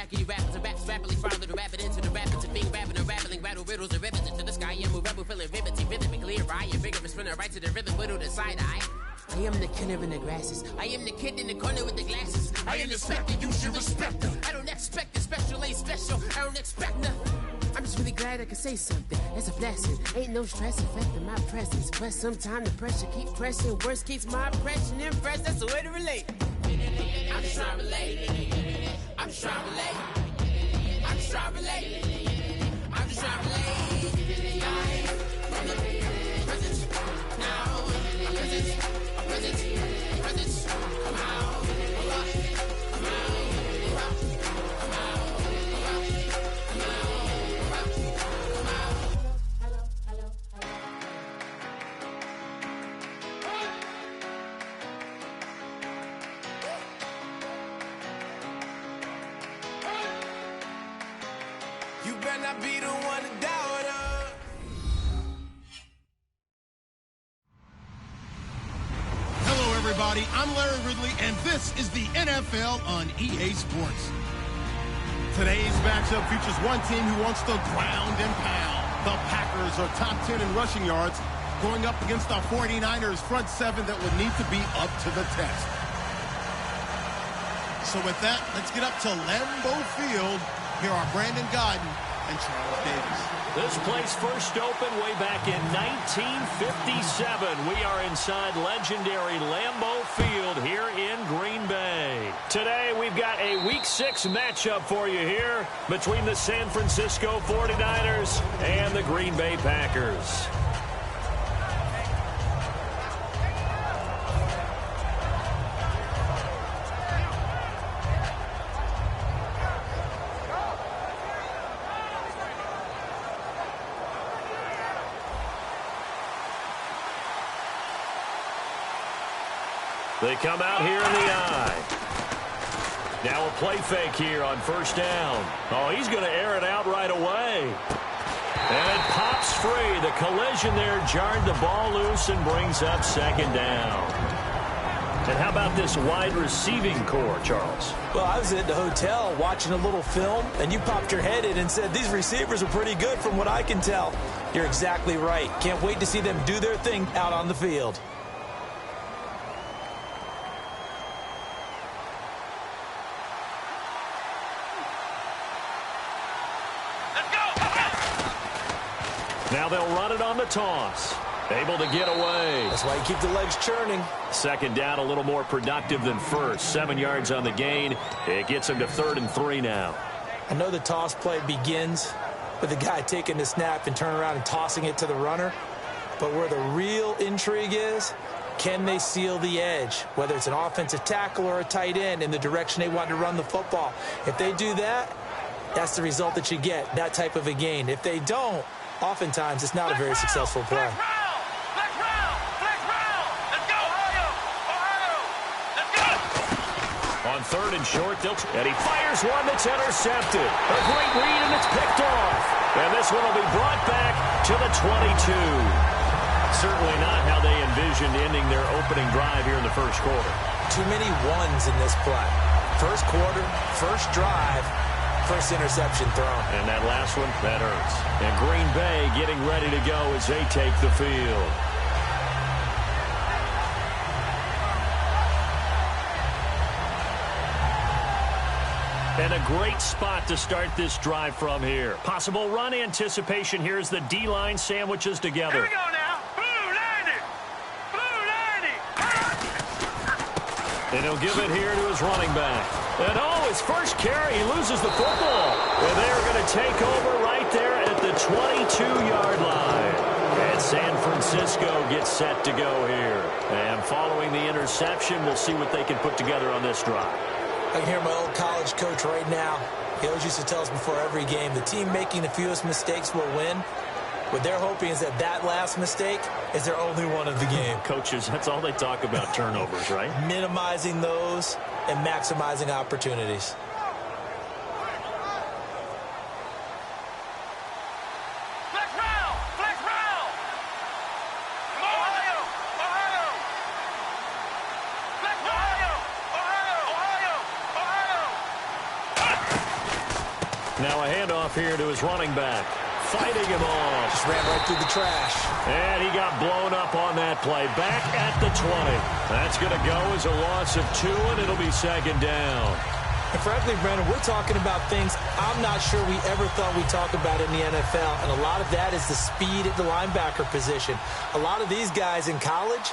rackety rappers and raps rapidly follow the rabbit into the rapids and being rapping and rattling, rattle riddles and rivets into the sky. I'm a rebel feeling rhythm clear eye and vigorous spinner right to the rhythm, whittle the side eye. I am the killer in the grasses. I am the kid in the corner with the glasses. I am the specter, you should respect them. I don't expect the special, ain't special. I don't expect nothing. I'm just really glad I can say something. It's a blessing. Ain't no stress affecting my presence. But sometime the pressure keep pressing. Worst keeps my impression impressed. That's the way to relate. I'm just trying to relate. I'm just trying to relate. I'm just trying to relate. I'm just trying to relate. From the present now. Present, come out. Come out. You better not be the one to doubt her. Hello, everybody. I'm Larry Ridley, and this is the NFL on EA Sports. Today's matchup features one team who wants to ground and pound. The Packers are top 10 in rushing yards, going up against the 49ers front seven that would need to be up to the test. So with that, let's get up to Lambeau Field. Here are Brandon Godden and Charles Davis. This place first opened way back in 1957. We are inside legendary Lambeau Field here in Green Bay. Today we've got a Week 6 matchup for you here between the San Francisco 49ers and the Green Bay Packers. They come out here in the eye. Now a play fake here on first down. Oh, he's going to air it out right away. And it pops free. The collision there jarred the ball loose and brings up second down. And how about this wide receiving core, Charles? Well, I was at the hotel watching a little film, and you popped your head in and said, these receivers are pretty good from what I can tell. You're exactly right. Can't wait to see them do their thing out on the field. Now they'll run it on the toss. Able to get away. That's why you keep the legs churning. Second down, a little more productive than first. 7 yards on the gain. It gets him to 3rd and 3 now. I know the toss play begins with the guy taking the snap and turning around and tossing it to the runner. But where the real intrigue is, can they seal the edge? Whether it's an offensive tackle or a tight end in the direction they want to run the football. If they do that, that's the result that you get, that type of a gain. If they don't, oftentimes it's not a very successful play. On 3rd and short, and he fires one that's intercepted. A great read, and it's picked off. And this one will be brought back to the 22. Certainly not how they envisioned ending their opening drive here in the first quarter. Too many ones in this play. First quarter, first drive, first interception thrown. And that last one, that hurts. And Green Bay getting ready to go as they take the field. And a great spot to start this drive from here. Possible run anticipation here as the D-line sandwiches together. Here we go now. Blue 90. Blue 90. And he'll give it here to his running back. And oh, his first carry, he loses the football. And they're going to take over right there at the 22-yard line. And San Francisco gets set to go here. And following the interception, we'll see what they can put together on this drive. I can hear my old college coach right now. He always used to tell us before every game, the team making the fewest mistakes will win. What they're hoping is that that last mistake is their only one of the game. Coaches, that's all they talk about, turnovers, right? Minimizing those and maximizing opportunities. handoff here to his running back. Fighting him off. Just ran right through the trash. And he got blown up on that play. Back at the 20. That's going to go as a loss of 2, and it'll be second down. And frankly, Brandon, we're talking about things I'm not sure we ever thought we'd talk about in the NFL. And a lot of that is the speed at the linebacker position. A lot of these guys in college,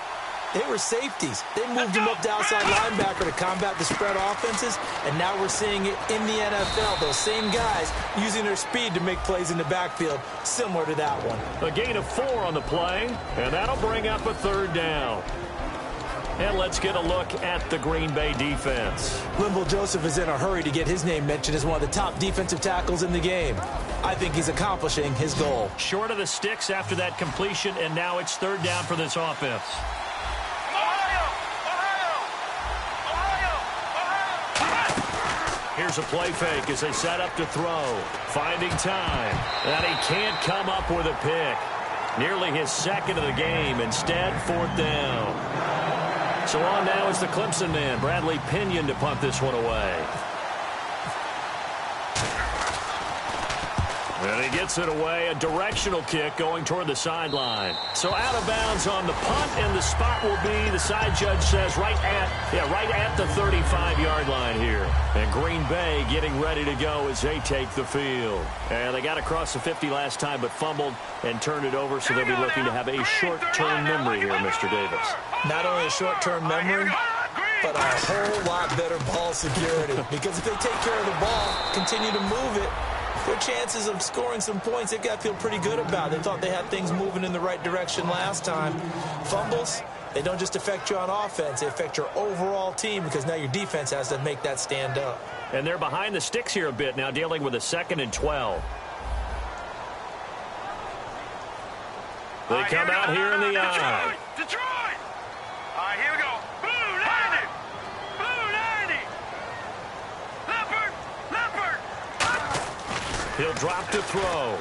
they were safeties. They moved them up to outside linebacker to combat the spread offenses, and now we're seeing it in the NFL. Those same guys using their speed to make plays in the backfield, similar to that one. A gain of 4 on the play, and that'll bring up a third down. And let's get a look at the Green Bay defense. Linval Joseph is in a hurry to get his name mentioned as one of the top defensive tackles in the game. I think he's accomplishing his goal. Short of the sticks after that completion, and now it's third down for this offense. Here's a play fake as they set up to throw. Finding time. And he can't come up with a pick. Nearly his second of the game. Instead, fourth down. So on now is the Clemson man, Bradley Pinion, to punt this one away. And he gets it away, a directional kick going toward the sideline. So out of bounds on the punt, and the spot will be, the side judge says, right at the 35-yard line here. And Green Bay getting ready to go as they take the field. And they got across the 50 last time, but fumbled and turned it over, so they'll be looking to have a short-term memory here, Mr. Davis. Not only a short-term memory, but a whole lot better ball security. Because if they take care of the ball, continue to move it, their chances of scoring some points, they've got to feel pretty good about. They thought they had things moving in the right direction last time. Fumbles, they don't just affect you on offense. They affect your overall team because now your defense has to make that stand up. And they're behind the sticks here a bit now, dealing with a 2nd and 12. They come out here in the eye. Detroit! All right, here we go. Blue 90! Blue 90! Leopard! Leopard! He'll drop to throw.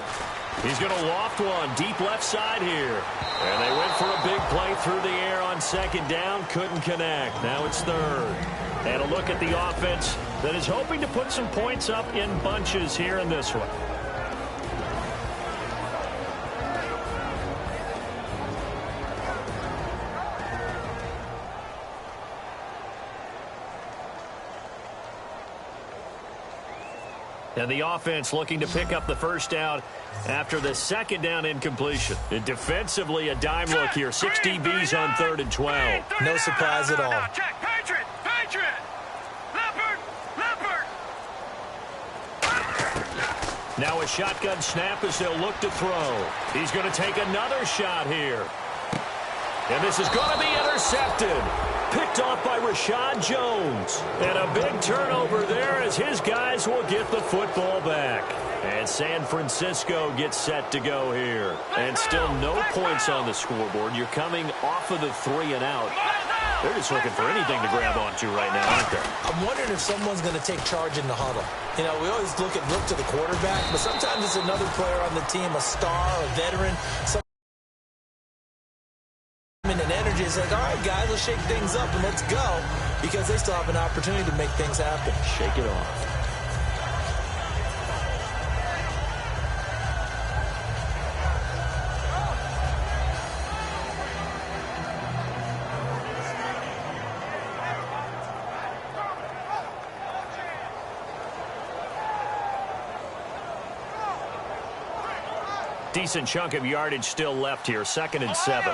He's going to loft one deep left side here. And they went for a big play through the air on second down. Couldn't connect. Now it's third. And a look at the offense that is hoping to put some points up in bunches here in this one. And the offense looking to pick up the first down after the second down incompletion. And defensively, a dime look here. 6 DBs on 3rd and 12. No surprise at all. Check, Patriot! Patriot! Leopard! Leopard! Now a shotgun snap as they'll look to throw. He's going to take another shot here. And this is going to be intercepted. Picked off by Rashad Jones. And a big turnover there as his guys will get the football back. And San Francisco gets set to go here. And still no points on the scoreboard. You're coming off of the 3 and out. They're just looking for anything to grab onto right now, aren't they? I'm wondering if someone's going to take charge in the huddle. You know, we always look to the quarterback, but sometimes it's another player on the team, a star, a veteran, and energy. It's like, all right, guys, let's shake things up and let's go, because they still have an opportunity to make things happen. Shake it off. Decent chunk of yardage still left here. 2nd and 7.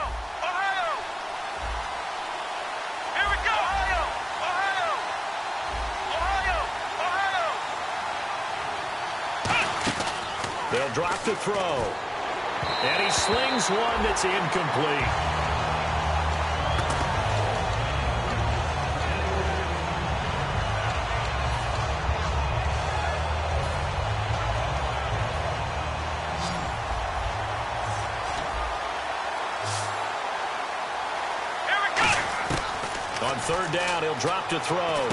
They'll drop to throw. And he slings one that's incomplete. On 3rd down, he'll drop to throw.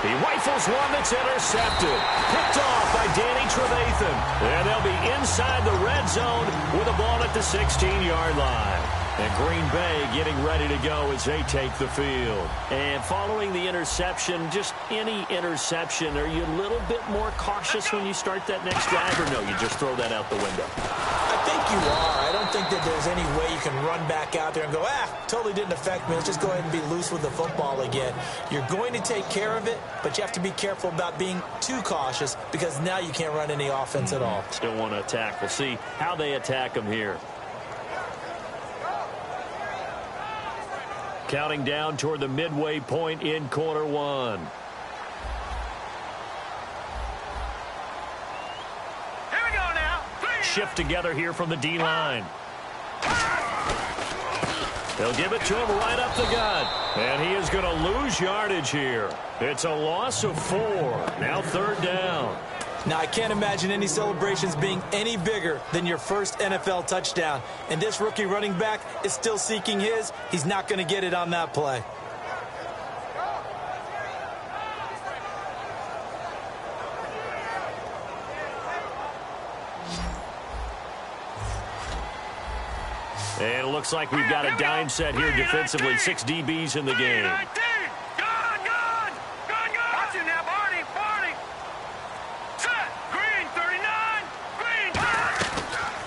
He rifles one that's intercepted. Picked off by Danny Trevathan. And they'll be inside the red zone with a ball at the 16-yard line. And Green Bay getting ready to go as they take the field. And following the interception, just any interception, are you a little bit more cautious when you start that next drive, or no, you just throw that out the window? I think you are. I don't think that there's any way you can run back out there and go, totally didn't affect me. Let's just go ahead and be loose with the football again. You're going to take care of it, but you have to be careful about being too cautious because now you can't run any offense at all. Still want to attack. We'll see how they attack them here. Counting down toward the midway point in quarter one. Here we go now. Shift together here from the D-line. They'll give it to him right up the gut. And he is going to lose yardage here. It's a loss of 4. Now third down. Now, I can't imagine any celebrations being any bigger than your first NFL touchdown. And this rookie running back is still seeking his. He's not going to get it on that play. And it looks like we've got a dime set here defensively. 6 DBs in the game.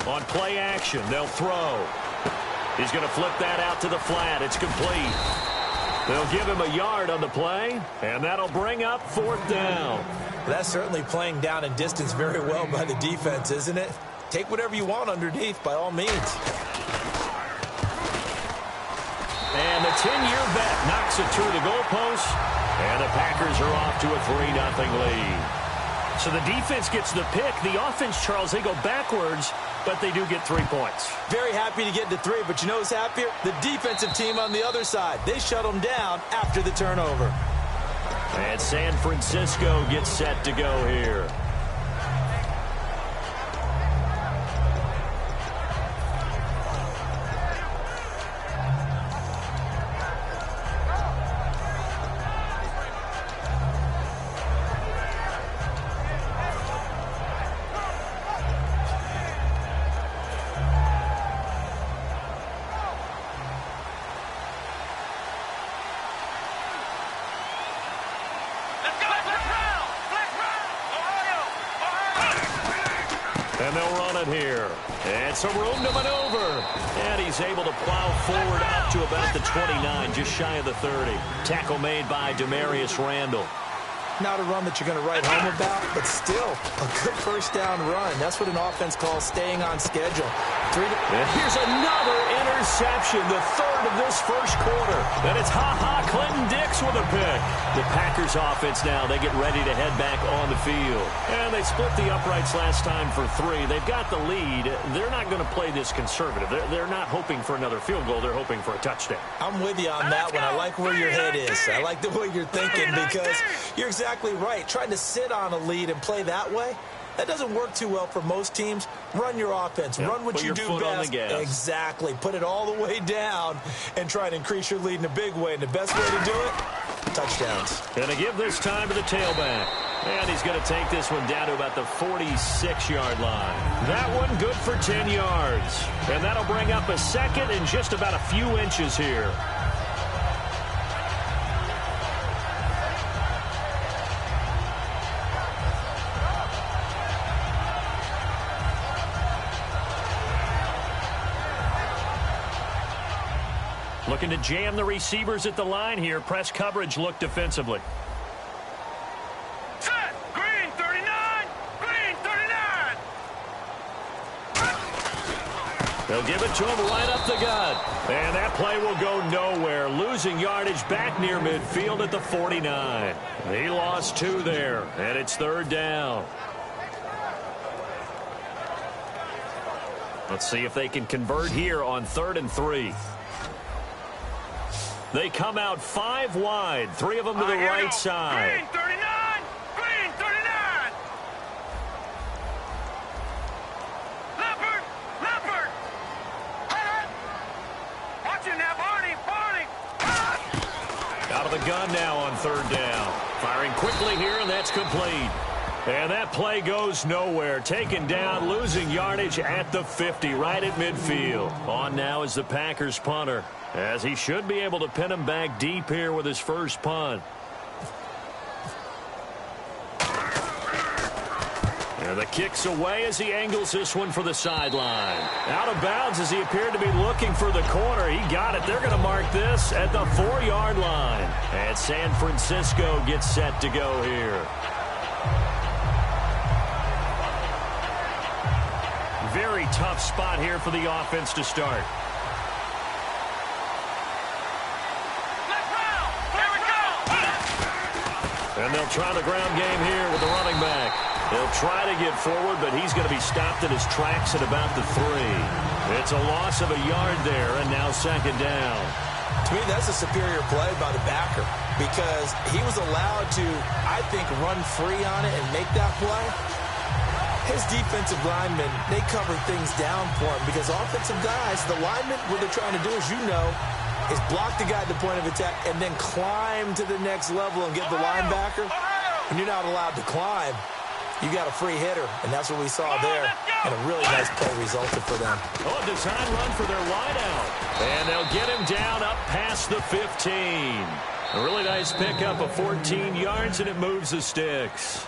On play action, they'll throw. He's going to flip that out to the flat. It's complete. They'll give him a yard on the play, and that'll bring up fourth down. That's certainly playing down and distance very well by the defense, isn't it? Take whatever you want underneath, by all means. And the 10-year vet knocks it through the goalpost, and the Packers are off to a 3-0 lead. So the defense gets the pick. The offense, Charles, they go backwards, but they do get 3 points. Very happy to get to 3, but you know who's happier? The defensive team on the other side. They shut them down after the turnover. And San Francisco gets set to go here. And they'll run it here. And some room to maneuver. And he's able to plow forward up to about the 29, just shy of the 30. Tackle made by Demarius Randall. Not a run that you're going to write home about, but still a good first down run. That's what an offense calls staying on schedule. And here's another interception, the third of this first quarter. And it's Clinton Dix with a pick. The Packers offense now, they get ready to head back on the field. And they split the uprights last time for 3. They've got the lead. They're not going to play this conservative. They're not hoping for another field goal. They're hoping for a touchdown. I'm with you on that one. I like where your head is. I like the way you're thinking because you're exactly right. Trying to sit on a lead and play that way, that doesn't work too well for most teams. Run your offense. Run what you do best. Exactly. Put it all the way down and try to increase your lead in a big way. And the best way to do it, touchdowns. Going to give this time to the tailback. And he's going to take this one down to about the 46-yard line. That one good for 10 yards. And that'll bring up a second and just about a few inches here. Looking to jam the receivers at the line here. Press coverage look defensively. Set. Green 39. Green 39. They'll give it to him right up the gut. And that play will go nowhere. Losing yardage back near midfield at the 49. He lost 2 there. And it's third down. Let's see if they can convert here on 3rd and 3. They come out 5 wide, 3 of them to the right side. Green 39, green 39. Leopard, leopard. Watch it now, Barney. Out of the gun now on 3rd down. Firing quickly here, and that's complete. And that play goes nowhere. Taken down, losing yardage at the 50, right at midfield. On now is the Packers punter, as he should be able to pin him back deep here with his first punt. And the kick's away as he angles this one for the sideline. Out of bounds as he appeared to be looking for the corner. He got it. They're going to mark this at the 4-yard line. And San Francisco gets set to go here. Very tough spot here for the offense to start. And they'll try the ground game here with the running back. He'll try to get forward, but he's going to be stopped in his tracks at about the 3. It's a loss of a yard there, and now second down. To me, that's a superior play by the backer because he was allowed to, I think, run free on it and make that play. His defensive linemen, they cover things down for him because offensive guys, the linemen, what they're trying to do, as you know, is block the guy at the point of attack and then climb to the next level and get the linebacker. When you're not allowed to climb, you got a free hitter, and that's what we saw there. And a really nice play resulted for them. Oh, a design run for their wideout. And they'll get him down up past the 15. A really nice pickup of 14 yards, and it moves the sticks.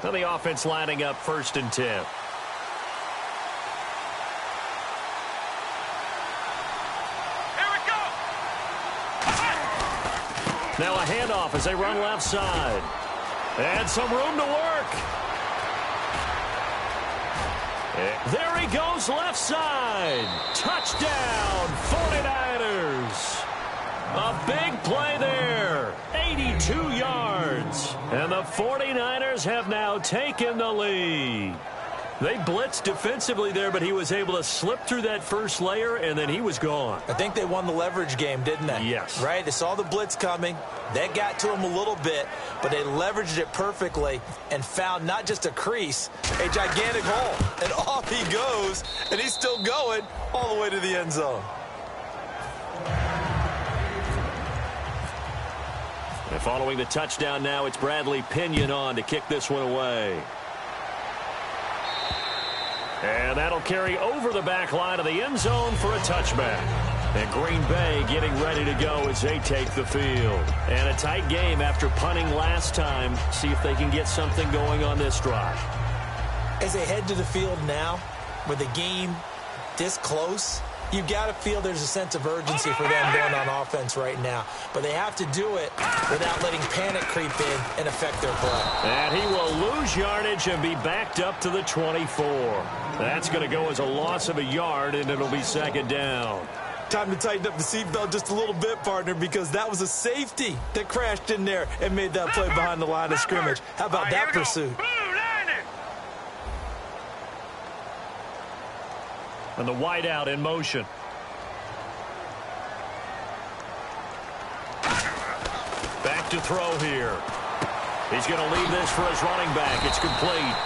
Now the offense lining up 1st and 10. Here we go. Now a handoff as they run left side. And some room to work. There he goes left side. Touchdown, 49ers. A big play there. 82 yards. And the 49ers have now taken the lead. They blitzed defensively there, but he was able to slip through that first layer, and then he was gone. I think they won the leverage game, didn't they? Yes. Right? They saw the blitz coming. That got to him a little bit, but they leveraged it perfectly and found not just a crease, a gigantic hole. And off he goes, and he's still going all the way to the end zone. And following the touchdown now, it's Bradley Pinion on to kick this one away. And that'll carry over the back line of the end zone for a touchback. And Green Bay getting ready to go as they take the field. And a tight game after punting last time. See if they can get something going on this drive. As they head to the field now, with the game this close, you've got to feel there's a sense of urgency for them going on offense right now. But they have to do it without letting panic creep in and affect their play. And he will lose yardage and be backed up to the 24. That's going to go as a loss of a yard, and it'll be second down. Time to tighten up the seatbelt just a little bit, partner, because that was a safety that crashed in there and made that play behind the line of scrimmage. How about that pursuit? And the wideout in motion. Back to throw here. He's going to leave this for his running back. It's complete.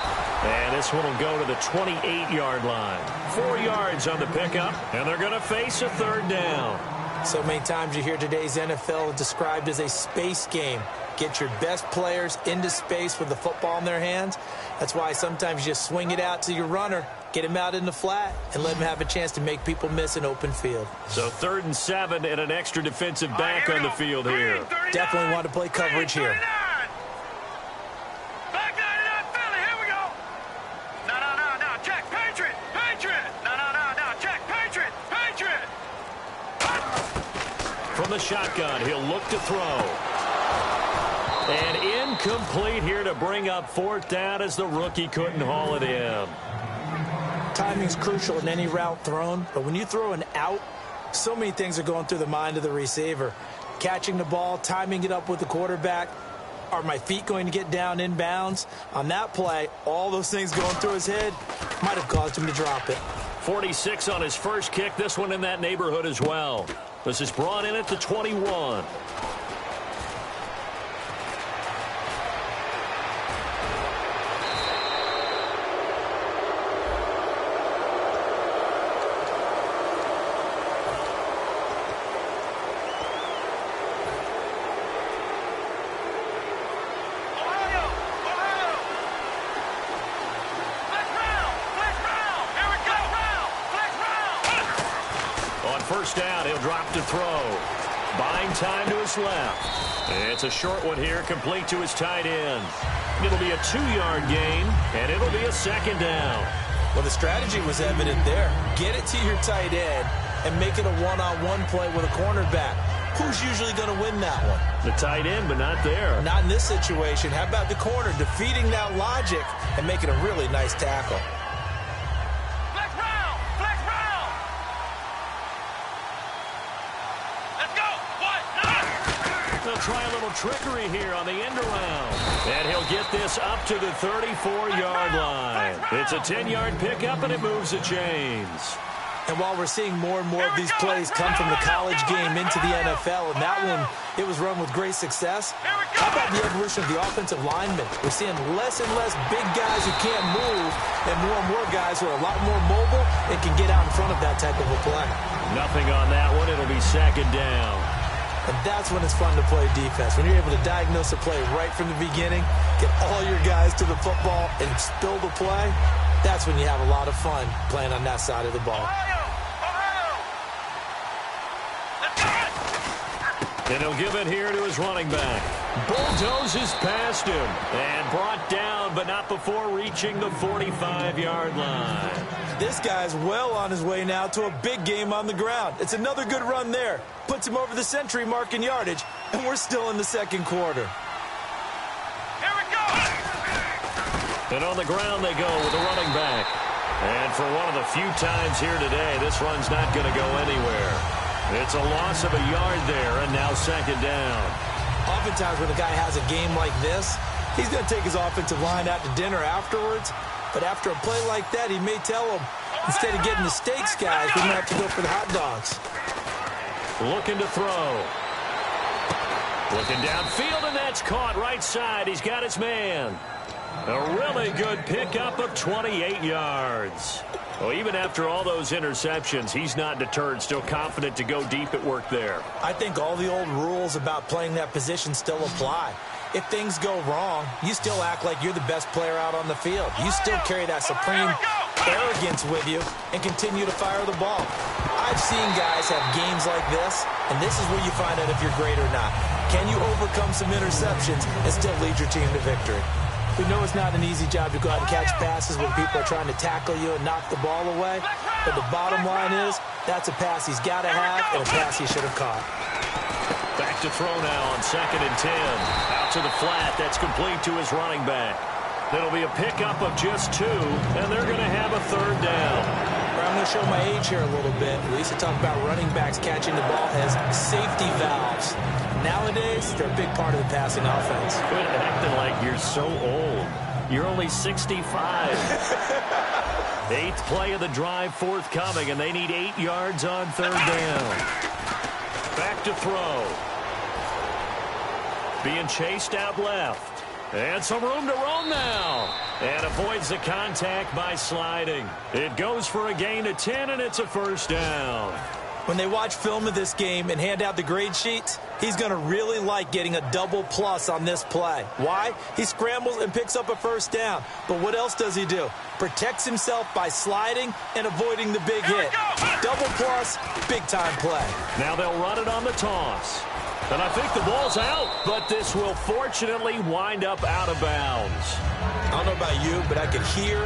And this one will go to the 28-yard line. 4 yards on the pickup, and they're going to face a third down. So many times you hear today's NFL described as a space game. Get your best players into space with the football in their hands. That's why sometimes you just swing it out to your runner, get him out in the flat, and let him have a chance to make people miss an open field. So 3rd and 7 and an extra defensive back on the field here. Definitely want to play coverage here. Back 99, Philly, here we go. No, check, Patriot. No, check, Patriot. From the shotgun, he'll look to throw. And incomplete here to bring up 4th down as the rookie couldn't haul it in. Timing's crucial in any route thrown, but when you throw an out, so many things are going through the mind of the receiver. Catching the ball, timing it up with the quarterback. Are my feet going to get down inbounds? On that play, all those things going through his head might have caused him to drop it. 46 on his first kick. This one in that neighborhood as well. This is brought in at the 21. First down, he'll drop to throw. Buying time to his left. It's a short one here, complete to his tight end. It'll be a 2-yard gain, and it'll be a second down. Well, the strategy was evident there. Get it to your tight end and make it a one-on-one play with a cornerback. Who's usually going to win that one? The tight end, but not there. Not in this situation. How about the corner defeating that logic and making a really nice tackle? They'll try a little trickery here on the end around. And he'll get this up to the 34-yard line. It's a 10-yard pickup, and it moves the chains. And while we're seeing more and more of these plays come from the college game into the NFL, and that one, it was run with great success, how about the evolution of the offensive linemen? We're seeing less and less big guys who can't move and more guys who are a lot more mobile and can get out in front of that type of a play. Nothing on that one. It'll be second down. And that's when it's fun to play defense. When you're able to diagnose a play right from the beginning, get all your guys to the football, and spill the play, that's when you have a lot of fun playing on that side of the ball. And he'll give it here to his running back. Bulldozes past him and brought down, but not before reaching the 45-yard line. This guy's well on his way now to a big game on the ground. It's another good run there. Puts him over the century mark in yardage, and we're still in the second quarter. Here we go! And on the ground they go with the running back. And for one of the few times here today, this run's not going to go anywhere. It's a loss of a yard there, and now second down. Oftentimes when a guy has a game like this, he's going to take his offensive line out to dinner afterwards. But after a play like that, he may tell them, instead of getting the steaks, guys, we're going to have to go for the hot dogs. Looking to throw. Looking downfield, and that's caught right side. He's got his man. A really good pickup of 28 yards. Well, even after all those interceptions, he's not deterred, still confident to go deep at work there. I think all the old rules about playing that position still apply. If things go wrong, you still act like you're the best player out on the field. You still carry that supreme arrogance with you and continue to fire the ball. I've seen guys have games like this, and this is where you find out if you're great or not. Can you overcome some interceptions and still lead your team to victory? We know it's not an easy job to go out and catch passes when people are trying to tackle you and knock the ball away. But the bottom line is, that's a pass he's got to have and a pass he should have caught. Back to throw now on 2nd and 10. Out to the flat. That's complete to his running back. It'll be a pickup of just 2, and they're going to have a third down. I'm going to show my age here a little bit. We used to talk about running backs catching the ball as safety valves. Nowadays, they're a big part of the passing offense. Quit acting like you're so old. You're only 65. 8th play of the drive forthcoming, and they need 8 yards on third down. Back to throw. Being chased out left. And some room to roam now. And avoids the contact by sliding. It goes for a gain of 10, and it's a first down. When they watch film of this game and hand out the grade sheets, he's going to really like getting a double plus on this play. Why? He scrambles and picks up a first down. But what else does he do? Protects himself by sliding and avoiding the big hit. Double plus, big-time play. Now they'll run it on the toss. And I think the ball's out, but this will fortunately wind up out of bounds. I don't know about you, but I could hear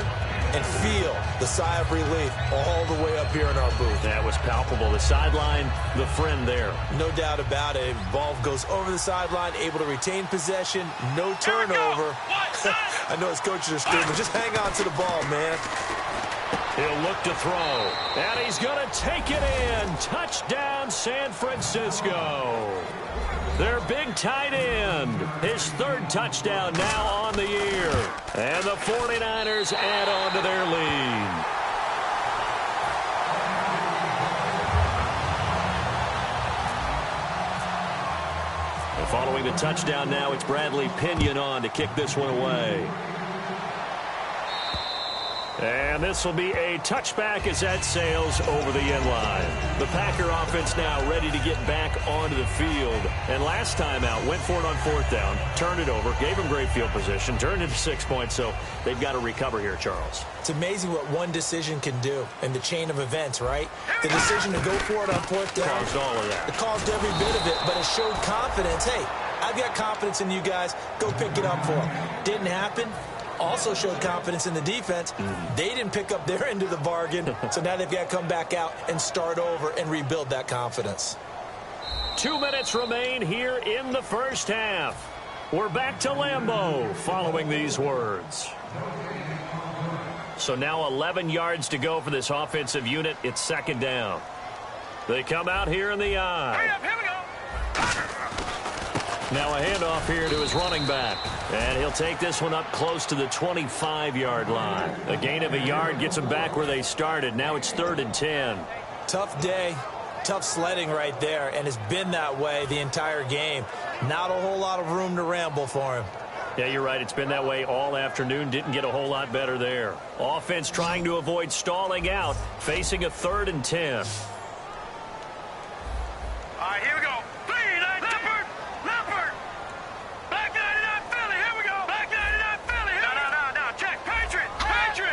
and feel the sigh of relief all the way up here in our booth. That was palpable. The sideline, the friend there. No doubt about it. Ball goes over the sideline, able to retain possession, no turnover. I know his coaches are screaming, just hang on to the ball, man. He'll look to throw, and he's going to take it in. Touchdown, San Francisco. Their big tight end, his 3rd touchdown now on the year. And the 49ers add on to their lead. Following the touchdown now, it's Bradley Pinion on to kick this one away. And this will be a touchback as that sails over the end line. The Packer offense now ready to get back onto the field. And last time out, went for it on fourth down, turned it over, gave them great field position, turned it to 6 points, so they've got to recover here, Charles. It's amazing what one decision can do in the chain of events, right? The decision to go for it on fourth down. Caused all of that. It caused every bit of it, but it showed confidence. Hey, I've got confidence in you guys. Go pick it up for them. Didn't happen. Also showed confidence in the defense. They didn't pick up their end of the bargain, so now they've got to come back out and start over and rebuild that confidence. 2 minutes remain here in the first half. We're back to Lambeau following these words. So now 11 yards to go for this offensive unit. It's second down. They come out here in the eye. Hurry up, here we go. Now a handoff here to his running back. And he'll take this one up close to the 25-yard line. A gain of a yard gets them back where they started. Now it's 3rd and 10. Tough day, tough sledding right there, and it's been that way the entire game. Not a whole lot of room to ramble for him. Yeah, you're right. It's been that way all afternoon. Didn't get a whole lot better there. Offense trying to avoid stalling out, facing a 3rd and 10. All right, here we go. Leopard. Black 99 Philly, here we go. Black 99 Philly, here we go. No, check. Patriot.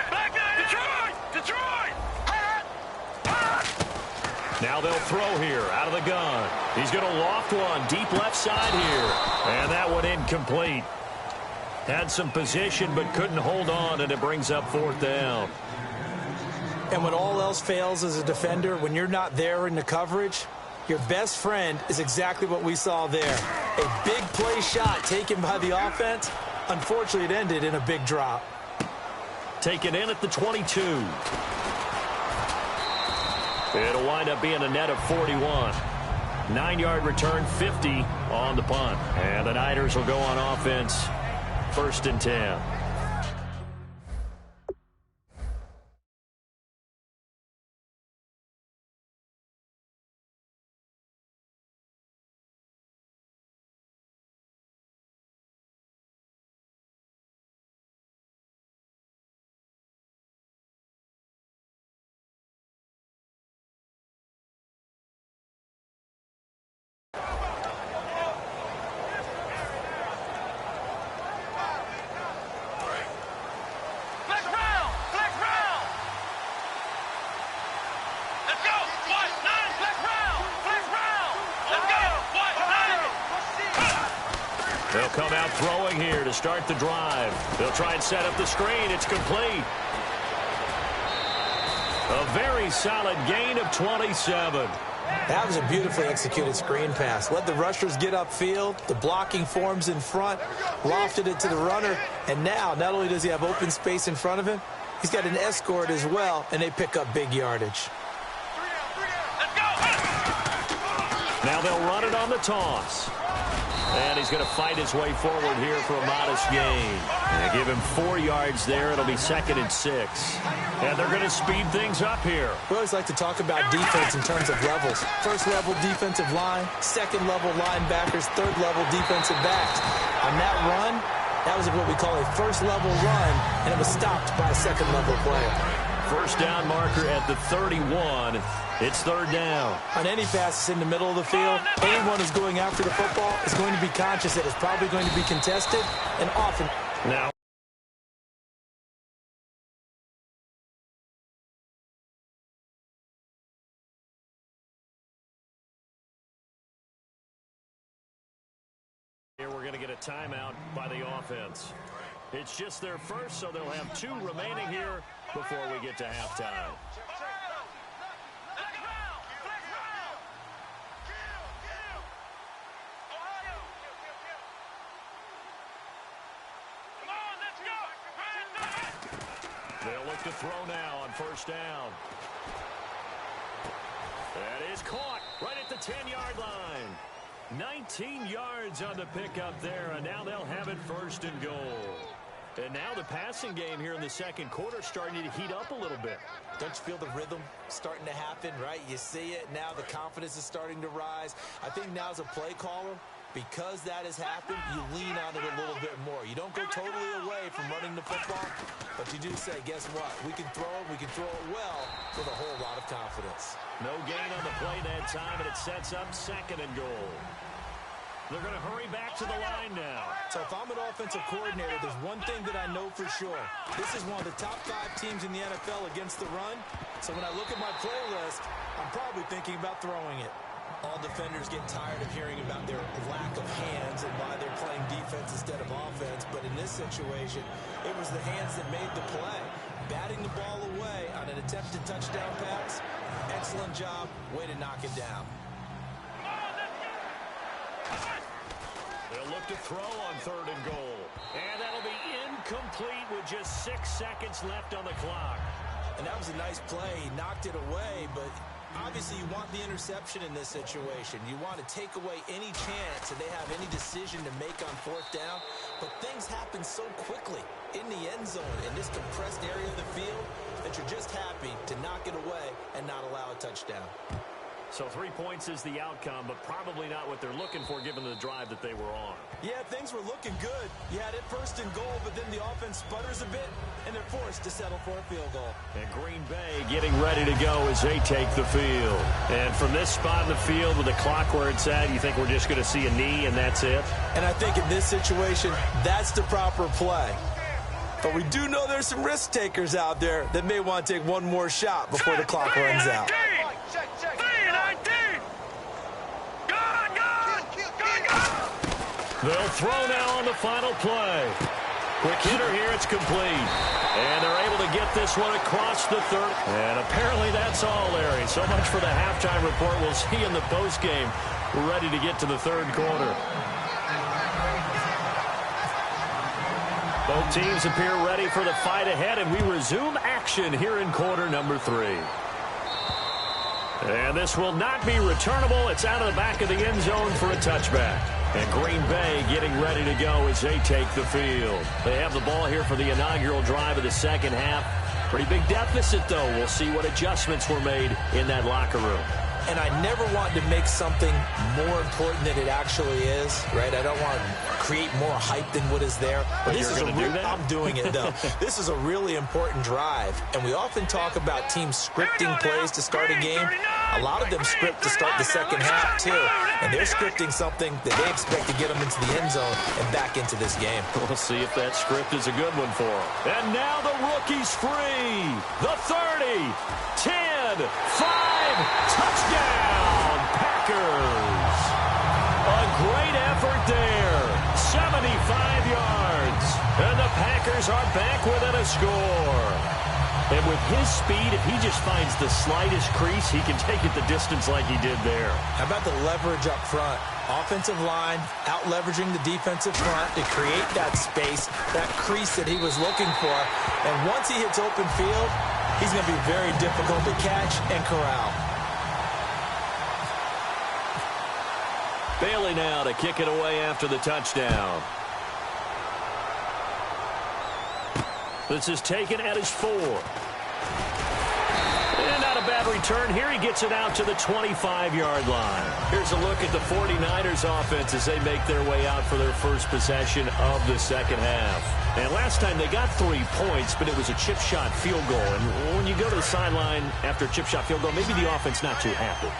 Black 99. Detroit. Now they'll throw here out of the gun. He's going to loft one deep left side here. And that one incomplete. Had some position but couldn't hold on, and it brings up 4th down. And when all else fails as a defender, when you're not there in the coverage, your best friend is exactly what we saw there. A big play shot taken by the offense. Unfortunately, it ended in a big drop. Taken in at the 22. It'll wind up being a net of 41. 9-yard return, 50 on the punt. And the Niners will go on offense, 1st and 10. They'll come out throwing here to start the drive. They'll try and set up the screen. It's complete. A very solid gain of 27. That was a beautifully executed screen pass. Let the rushers get upfield. The blocking forms in front. Lofted it to the runner. And now, not only does he have open space in front of him, he's got an escort as well, and they pick up big yardage. Now they'll run it on the toss. And he's going to fight his way forward here for a modest gain. They give him 4 yards there. It'll be 2nd and 6. And they're going to speed things up here. We always like to talk about defense in terms of levels. 1st level defensive line, 2nd level linebackers, 3rd level defensive backs. On that run, that was what we call a 1st level run, and it was stopped by a 2nd level player. 1st down marker at the 31. It's 3rd down. On any passes in the middle of the field, anyone who's going after the football is going to be conscious that it's probably going to be contested, and often. Now. Here we're going to get a timeout by the offense. It's just their first, so they'll have 2 remaining here before we get to halftime. They'll look to throw now on 1st down. That is caught right at the 10-yard line. 19 yards on the pickup there, and now they'll have it 1st and goal. And now the passing game here in the 2nd quarter starting to heat up a little bit. Don't you feel the rhythm starting to happen, right? You see it. Now the confidence is starting to rise. I think now as a play caller, Because that has happened, you lean on it a little bit more. You don't go totally away from running the football, but you do say, guess what? We can throw it well with a whole lot of confidence. No gain on the play that time, and it sets up 2nd and goal. They're going to hurry back to the line now. So if I'm an offensive coordinator, there's one thing that I know for sure. This is one of the top 5 teams in the NFL against the run. So when I look at my playlist, I'm probably thinking about throwing it. All defenders get tired of hearing about their lack of hands and why they're playing defense instead of offense. But in this situation, it was the hands that made the play. Batting the ball away on an attempted touchdown pass. Excellent job. Way to knock it down. They'll look to throw on 3rd and goal. And that'll be incomplete with just 6 seconds left on the clock. And that was a nice play. He knocked it away, but obviously you want the interception in this situation. You want to take away any chance that they have any decision to make on 4th down. But things happen so quickly in the end zone in this compressed area of the field that you're just happy to knock it away and not allow a touchdown. So 3 points is the outcome, but probably not what they're looking for given the drive that they were on. Yeah, things were looking good. You had it 1st and goal, but then the offense sputters a bit, and they're forced to settle for a field goal. And Green Bay getting ready to go as they take the field. And from this spot in the field with the clock where it's at, you think we're just going to see a knee and that's it? And I think in this situation, that's the proper play. But we do know there's some risk takers out there that may want to take one more shot before the clock runs out. They'll throw now on the final play. Quick hitter here, it's complete. And they're able to get this one across the 3rd. And apparently that's all, Larry. So much for the halftime report. We'll see in the postgame. We're ready to get to the 3rd quarter. Both teams appear ready for the fight ahead, and we resume action here in quarter number 3. And this will not be returnable. It's out of the back of the end zone for a touchback. And Green Bay getting ready to go as they take the field. They have the ball here for the inaugural drive of the 2nd half. Pretty big deficit, though. We'll see what adjustments were made in that locker room. And I never want to make something more important than it actually is, right? I don't want to create more hype than what is there. But this is I'm doing it, though. This is a really important drive. And we often talk about teams scripting plays to start a game. A lot of them script to start the 2nd half, too. And they're scripting something that they expect to get them into the end zone and back into this game. We'll see if that script is a good one for them. And now the rookie's free. The 30, 10, 5, touchdown, Packers. A great effort there. 75 yards. And the Packers are back within a score. And with his speed, if he just finds the slightest crease, he can take it the distance like he did there. How about the leverage up front? Offensive line out-leveraging the defensive front to create that space, that crease that he was looking for. And once he hits open field, he's going to be very difficult to catch and corral. Bailey now to kick it away after the touchdown. This is taken at his 4. And not a bad return here. He gets it out to the 25-yard line. Here's a look at the 49ers offense as they make their way out for their first possession of the 2nd half. And last time they got 3 points, but it was a chip shot field goal. And when you go to the sideline after a chip shot field goal, maybe the offense not too happy.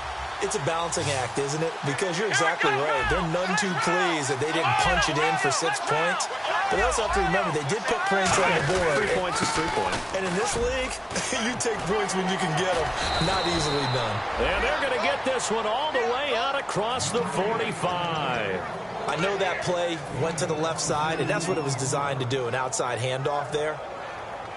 It's a balancing act, isn't it? Because you're exactly right. They're none too pleased that they didn't punch it in for 6 points. But they also have to remember they did put points on the board. 3 points is 3 points. And in this league, you take points when you can get them. Not easily done. And they're going to get this one all the way out across the 45. I know that play went to the left side, and that's what it was designed to do, an outside handoff there.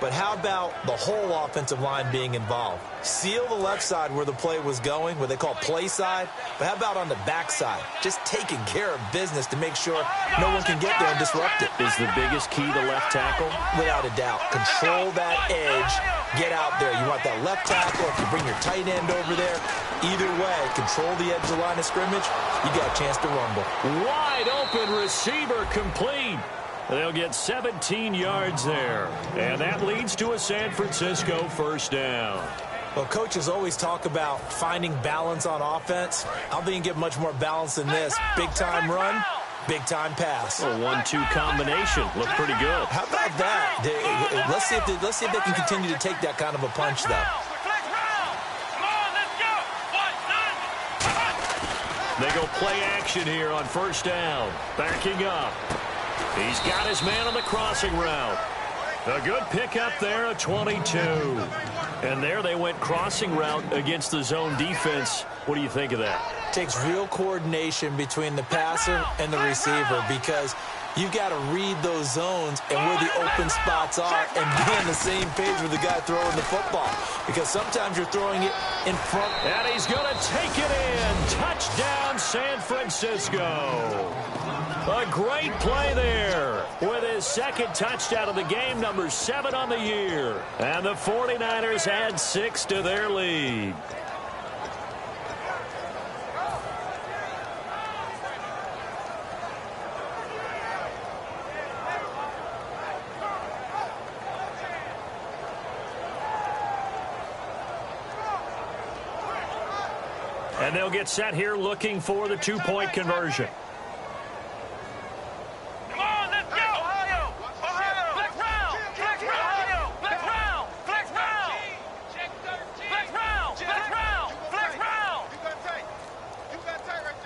But how about the whole offensive line being involved? Seal the left side where the play was going, what they call play side. But how about on the back side? Just taking care of business to make sure no one can get there and disrupt it. Is the biggest key to left tackle? Without a doubt. Control that edge. Get out there. You want that left tackle. If you bring your tight end over there, either way, control the edge of the line of scrimmage, you got a chance to rumble. Wide open receiver complete. They'll get 17 yards there. And that leads to a San Francisco first down. Well, coaches always talk about finding balance on offense. I don't think you can get much more balance than this. Big-time run, big-time pass. A 1-2 combination. Looked pretty good. How about that? Let's see if they can continue to take that kind of a punch, though. They go play action here on first down. Backing up. He's got his man on the crossing route. A good pickup there, a 22. And there they went crossing route against the zone defense. What do you think of that? Takes real coordination between the passer and the receiver because you've got to read those zones and where the open spots are and be on the same page with the guy throwing the football. Because sometimes you're throwing it in front. And he's going to take it in. Touchdown, San Francisco. A great play there with his second touchdown of the game, number 7 on the year. And the 49ers add 6 to their lead. And they'll get set here looking for the 2-point conversion. Come on, let's go! Ohio! Flex round! Flex round! Flex round! Flex round! Flex round! Flex round! Flex round! You got tight right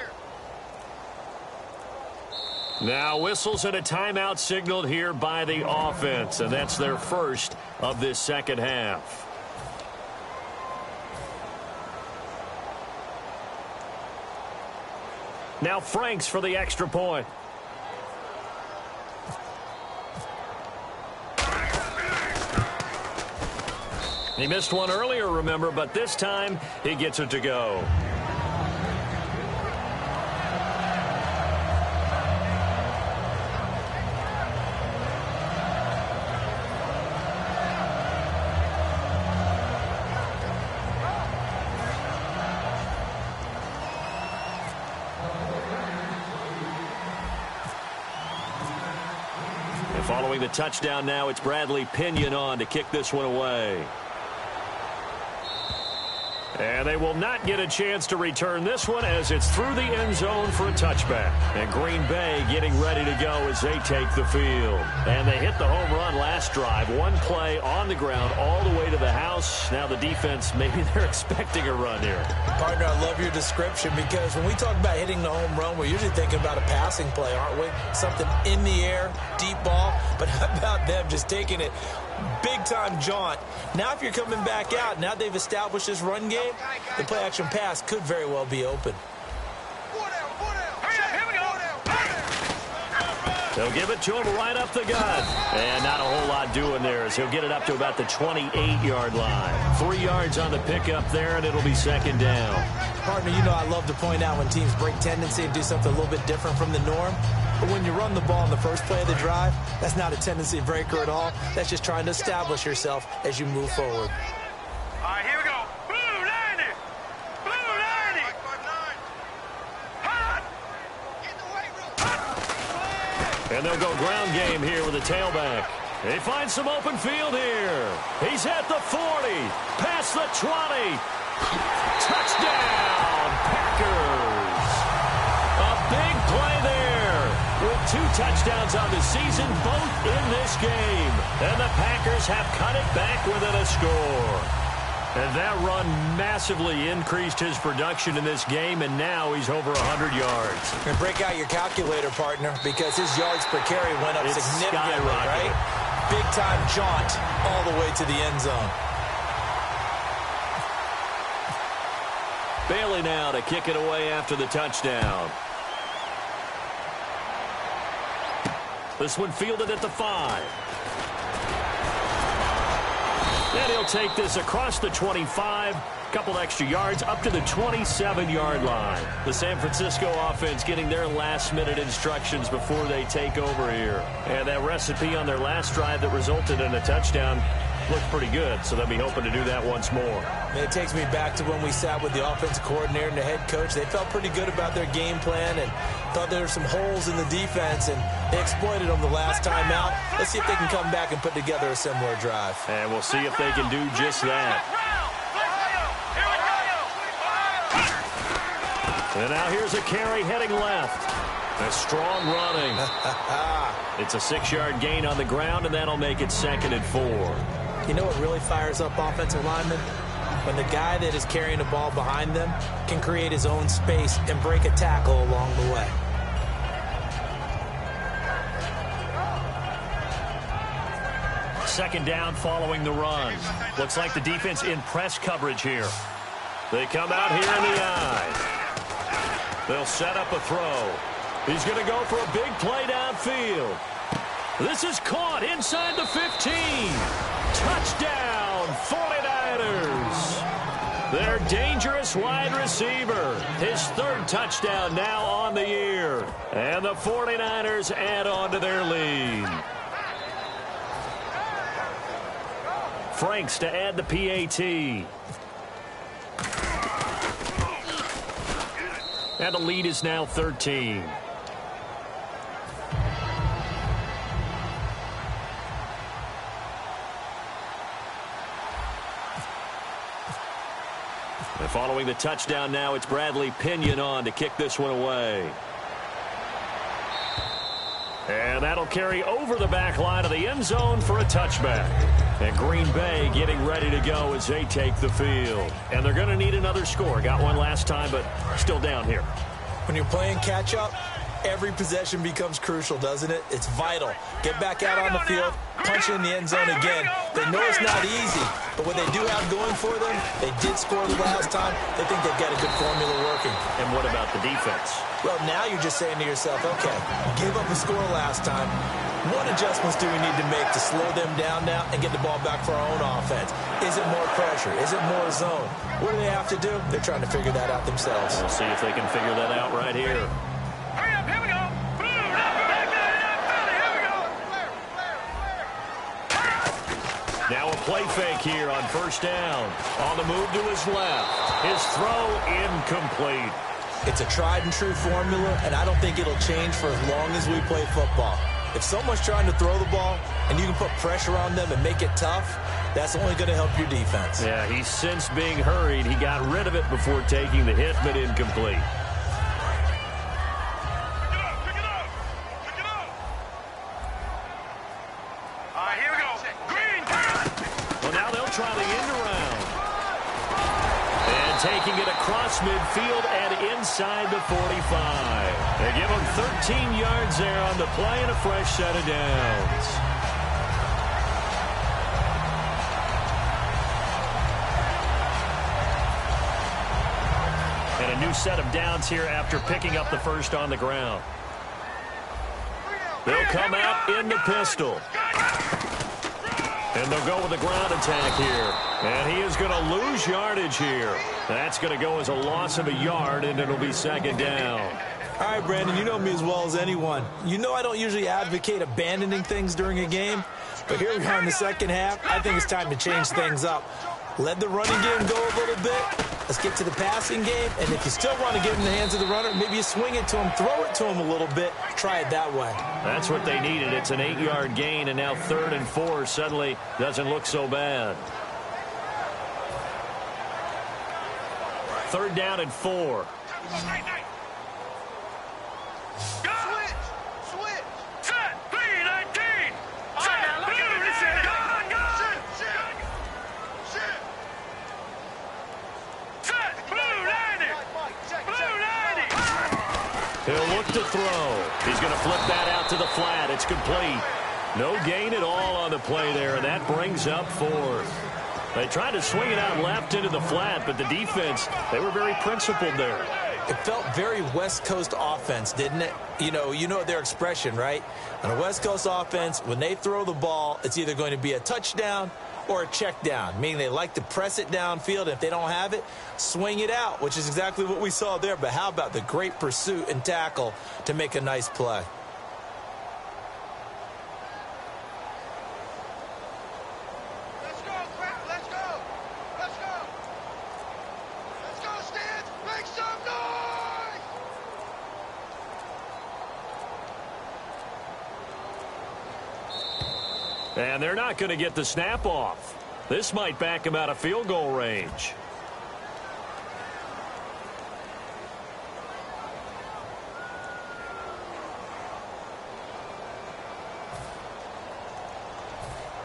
there. Now whistles and a timeout signaled here by the offense, and that's their first of this second half. Now Franks for the extra point. He missed one earlier, remember, but this time he gets it to go. Following the touchdown now, it's Bradley Pinion on to kick this one away. And they will not get a chance to return this one as it's through the end zone for a touchback. And Green Bay getting ready to go as they take the field. And they hit the home run last drive. One play on the ground all the way to the house. Now the defense, maybe they're expecting a run here. Partner, I love your description because when we talk about hitting the home run, we're usually thinking about a passing play, aren't we? Something in the air, deep ball. But how about them just taking it big-time jaunt? Now if you're coming back out, now they've established this run game, the play-action pass could very well be open. They'll give it to him right up the gut. And not a whole lot doing there as he'll get it up to about the 28-yard line. 3 yards on the pickup there, and it'll be second down. Partner, you know I love to point out when teams break tendency and do something a little bit different from the norm. But when you run the ball in the first play of the drive, that's not a tendency breaker at all. That's just trying to establish yourself as you move forward. All right, here we go. Blue 90! Blue 90! Hot! And they'll go ground game here with a tailback. He finds some open field here. He's at the 40, past the 20. Touchdown, Packers. A big play there with 2 touchdowns on the season, both in this game. And the Packers have cut it back within a score. And that run massively increased his production in this game, and now he's over 100 yards. And break out your calculator, partner, because his yards per carry went up significantly, right? Big-time jaunt all the way to the end zone. Bailey now to kick it away after the touchdown. This one fielded at the 5. And he'll take this across the 25, couple extra yards, up to the 27-yard line. The San Francisco offense getting their last-minute instructions before they take over here. And that recipe on their last drive that resulted in a touchdown looked pretty good, so they'll be hoping to do that once more. It takes me back to when we sat with the offensive coordinator and the head coach. They felt pretty good about their game plan and thought there were some holes in the defense, and they exploited them the last time out. Let's see if they can come back and put together a similar drive. And we'll see if they can do just that. And now here's a carry heading left. A strong running. It's a 6-yard gain on the ground, and that'll make it 2nd and 4. You know what really fires up offensive linemen? When the guy that is carrying the ball behind them can create his own space and break a tackle along the way. Second down following the run. Looks like the defense in press coverage here. They come out here in the I. They'll set up a throw. He's going to go for a big play downfield. This is caught inside the 15. Touchdown, 49ers. Their dangerous wide receiver. His 3rd touchdown now on the year. And the 49ers add on to their lead. Franks to add the PAT. And the lead is now 13. And following the touchdown now, it's Bradley Pinion on to kick this one away. And that'll carry over the back line of the end zone for a touchback. And Green Bay getting ready to go as they take the field. And they're going to need another score. Got one last time, but still down here. When you're playing catch-up, every possession becomes crucial, doesn't it? It's vital. Get back out on the field, punch in the end zone again. They know it's not easy, but what they do have going for them, they did score the last time. They think they've got a good formula working. And what about the defense? Well, now you're just saying to yourself, okay, gave up a score last time. What adjustments do we need to make to slow them down now and get the ball back for our own offense? Is it more pressure? Is it more zone? What do they have to do? They're trying to figure that out themselves. We'll see if they can figure that out right here. Hurry up, here we go. Here we go. Now a play fake here on first down. On the move to his left. His throw incomplete. It's a tried and true formula, and I don't think it'll change for as long as we play football. If someone's trying to throw the ball and you can put pressure on them and make it tough, that's only going to help your defense. Yeah, he's since being hurried. He got rid of it before taking the hit, but incomplete. Pick it up. All right, here we go. Green. Well, now they'll try the end around. And taking it across midfield and inside the 45. They give him 13 yards there on the play and a fresh set of downs. And a new set of downs here after picking up the first on the ground. They'll come out in the pistol. And they'll go with the ground attack here. And he is going to lose yardage here. That's going to go as a loss of a yard, and it'll be 2nd down. All right, Brandon, you know me as well as anyone. You know I don't usually advocate abandoning things during a game, but here we are in the second half. I think it's time to change things up. Let the running game go a little bit. Let's get to the passing game, and if you still want to get in the hands of the runner, maybe you swing it to him, throw it to him a little bit, try it that way. That's what they needed. It's an 8-yard gain, and now 3rd and 4 suddenly doesn't look so bad. 3rd down and 4. Switch. Set. 3-19. Set. Blue. Go. Set. Blue 90. Blue 90. He'll look to throw. He's going to flip that out to the flat. It's complete. No gain at all on the play there, and that brings up 4th. They tried to swing it out left into the flat, but the defense, they were very principled there. It felt very West Coast offense, didn't it? You know their expression, right? On a West Coast offense, when they throw the ball, it's either going to be a touchdown or a check down, meaning they like to press it downfield. If they don't have it, swing it out, which is exactly what we saw there. But how about the great pursuit and tackle to make a nice play? And they're not going to get the snap off. This might back them out of field goal range.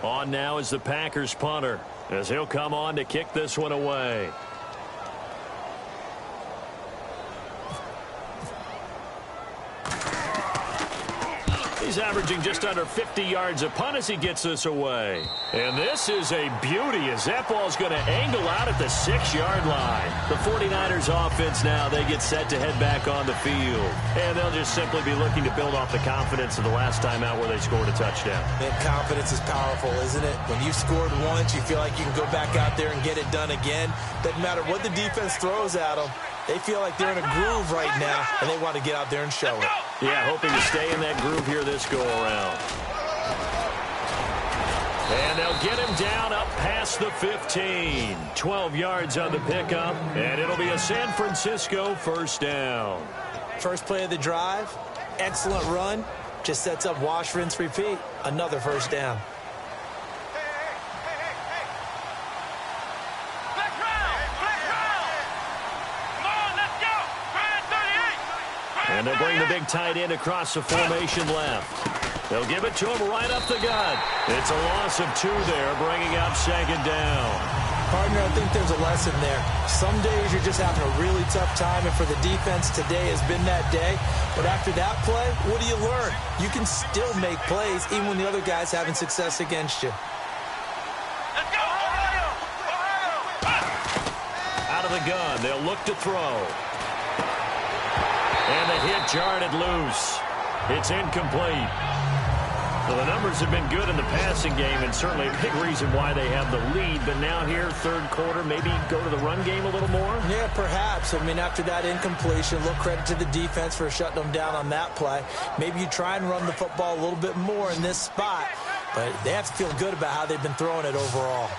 On now is the Packers punter, as he'll come on to kick this one away. He's averaging just under 50 yards a punt as he gets this away. And this is a beauty as that ball's going to angle out at the 6-yard line. The 49ers offense now, they get set to head back on the field. And they'll just simply be looking to build off the confidence of the last time out where they scored a touchdown. Man, confidence is powerful, isn't it? When you've scored once, you feel like you can go back out there and get it done again. Doesn't matter what the defense throws at them. They feel like they're in a groove right now, and they want to get out there and show it. Yeah, hoping to stay in that groove here this go-around. And they'll get him down up past the 15. 12 yards on the pickup, and it'll be a San Francisco first down. First play of the drive, excellent run. Just sets up wash, rinse, repeat. Another first down. And they'll bring the big tight end across the formation left. They'll give it to him right up the gut. It's a loss of 2 there, bringing up second down. Partner, I think there's a lesson there. Some days you're just having a really tough time, and for the defense, today has been that day. But after that play, what do you learn? You can still make plays even when the other guy's having success against you. Let's go, Ohio! Out of the gun, they'll look to throw. And the hit jarred loose. It's incomplete. Well, the numbers have been good in the passing game, and certainly a big reason why they have the lead. But now here, third quarter, maybe go to the run game a little more? Yeah, perhaps. I mean, after that incompletion, a little credit to the defense for shutting them down on that play. Maybe you try and run the football a little bit more in this spot. But they have to feel good about how they've been throwing it overall.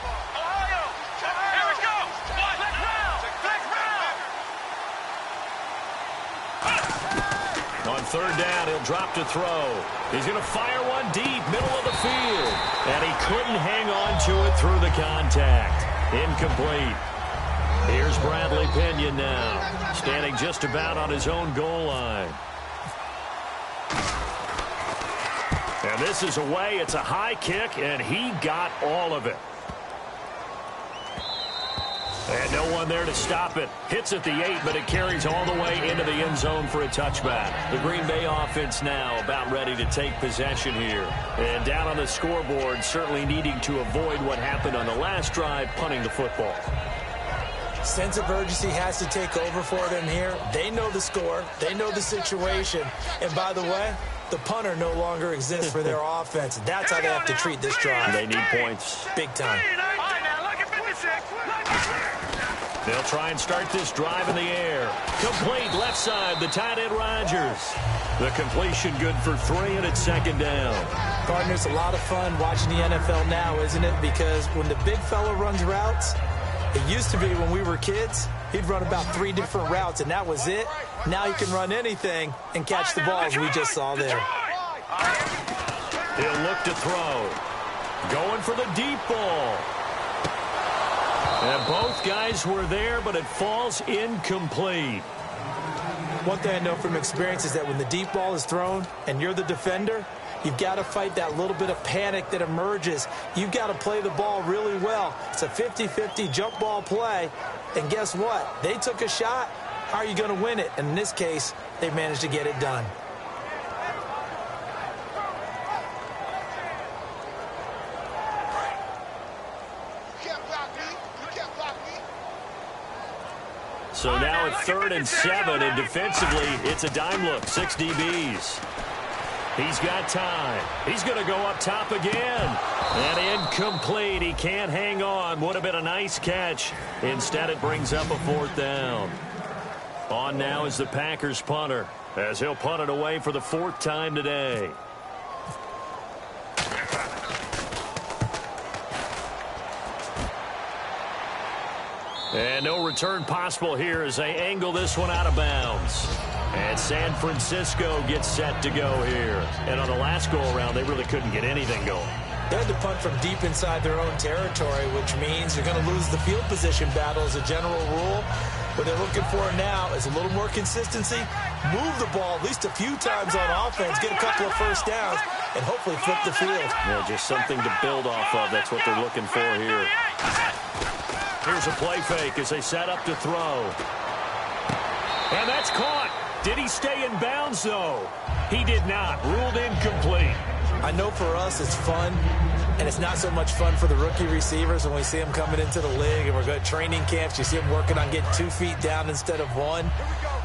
On third down, he'll drop to throw. He's going to fire one deep, middle of the field. And he couldn't hang on to it through the contact. Incomplete. Here's Bradley Pinion now, standing just about on his own goal line. And this is away. It's a high kick, and he got all of it. And no one there to stop it. Hits at the 8, but it carries all the way into the end zone for a touchback. The Green Bay offense now about ready to take possession here. And down on the scoreboard, certainly needing to avoid what happened on the last drive, punting the football. Sense of urgency has to take over for them here. They know the score. They know the situation. And by the way, the punter no longer exists for their offense. That's how they have to treat this drive. They need points. Big time. They'll try and start this drive in the air. Complete left side, the tight end Rodgers. The completion good for 3, and it's second down. Partner, it's a lot of fun watching the NFL now, isn't it? Because when the big fella runs routes, it used to be when we were kids, he'd run about 3 different routes, and that was it. Now he can run anything and catch the balls we just saw there. He'll look to throw. Going for the deep ball. And both guys were there, but it falls incomplete. One thing I know from experience is that when the deep ball is thrown and you're the defender, you've got to fight that little bit of panic that emerges. You've got to play the ball really well. It's a 50-50 jump ball play. And guess what? They took a shot. How are you going to win it? And in this case, they managed to get it done. So now it's 3rd and 7, and defensively, it's a dime look, 6 DBs. He's got time. He's going to go up top again. And incomplete. He can't hang on. Would have been a nice catch. Instead, it brings up a 4th down. On now is the Packers punter, as he'll punt it away for the 4th time today. And no return possible here as they angle this one out of bounds. And San Francisco gets set to go here. And on the last go-around, they really couldn't get anything going. They had to punt from deep inside their own territory, which means you're going to lose the field position battle as a general rule. What they're looking for now is a little more consistency, move the ball at least a few times on offense, get a couple of first downs, and hopefully flip the field. Yeah, just something to build off of. That's what they're looking for here. Here's a play fake as they set up to throw. And that's caught. Did he stay in bounds, though? He did not. Ruled incomplete. I know for us it's fun, and it's not so much fun for the rookie receivers when we see them coming into the league and we're going to training camps. You see them working on getting 2 feet down instead of 1.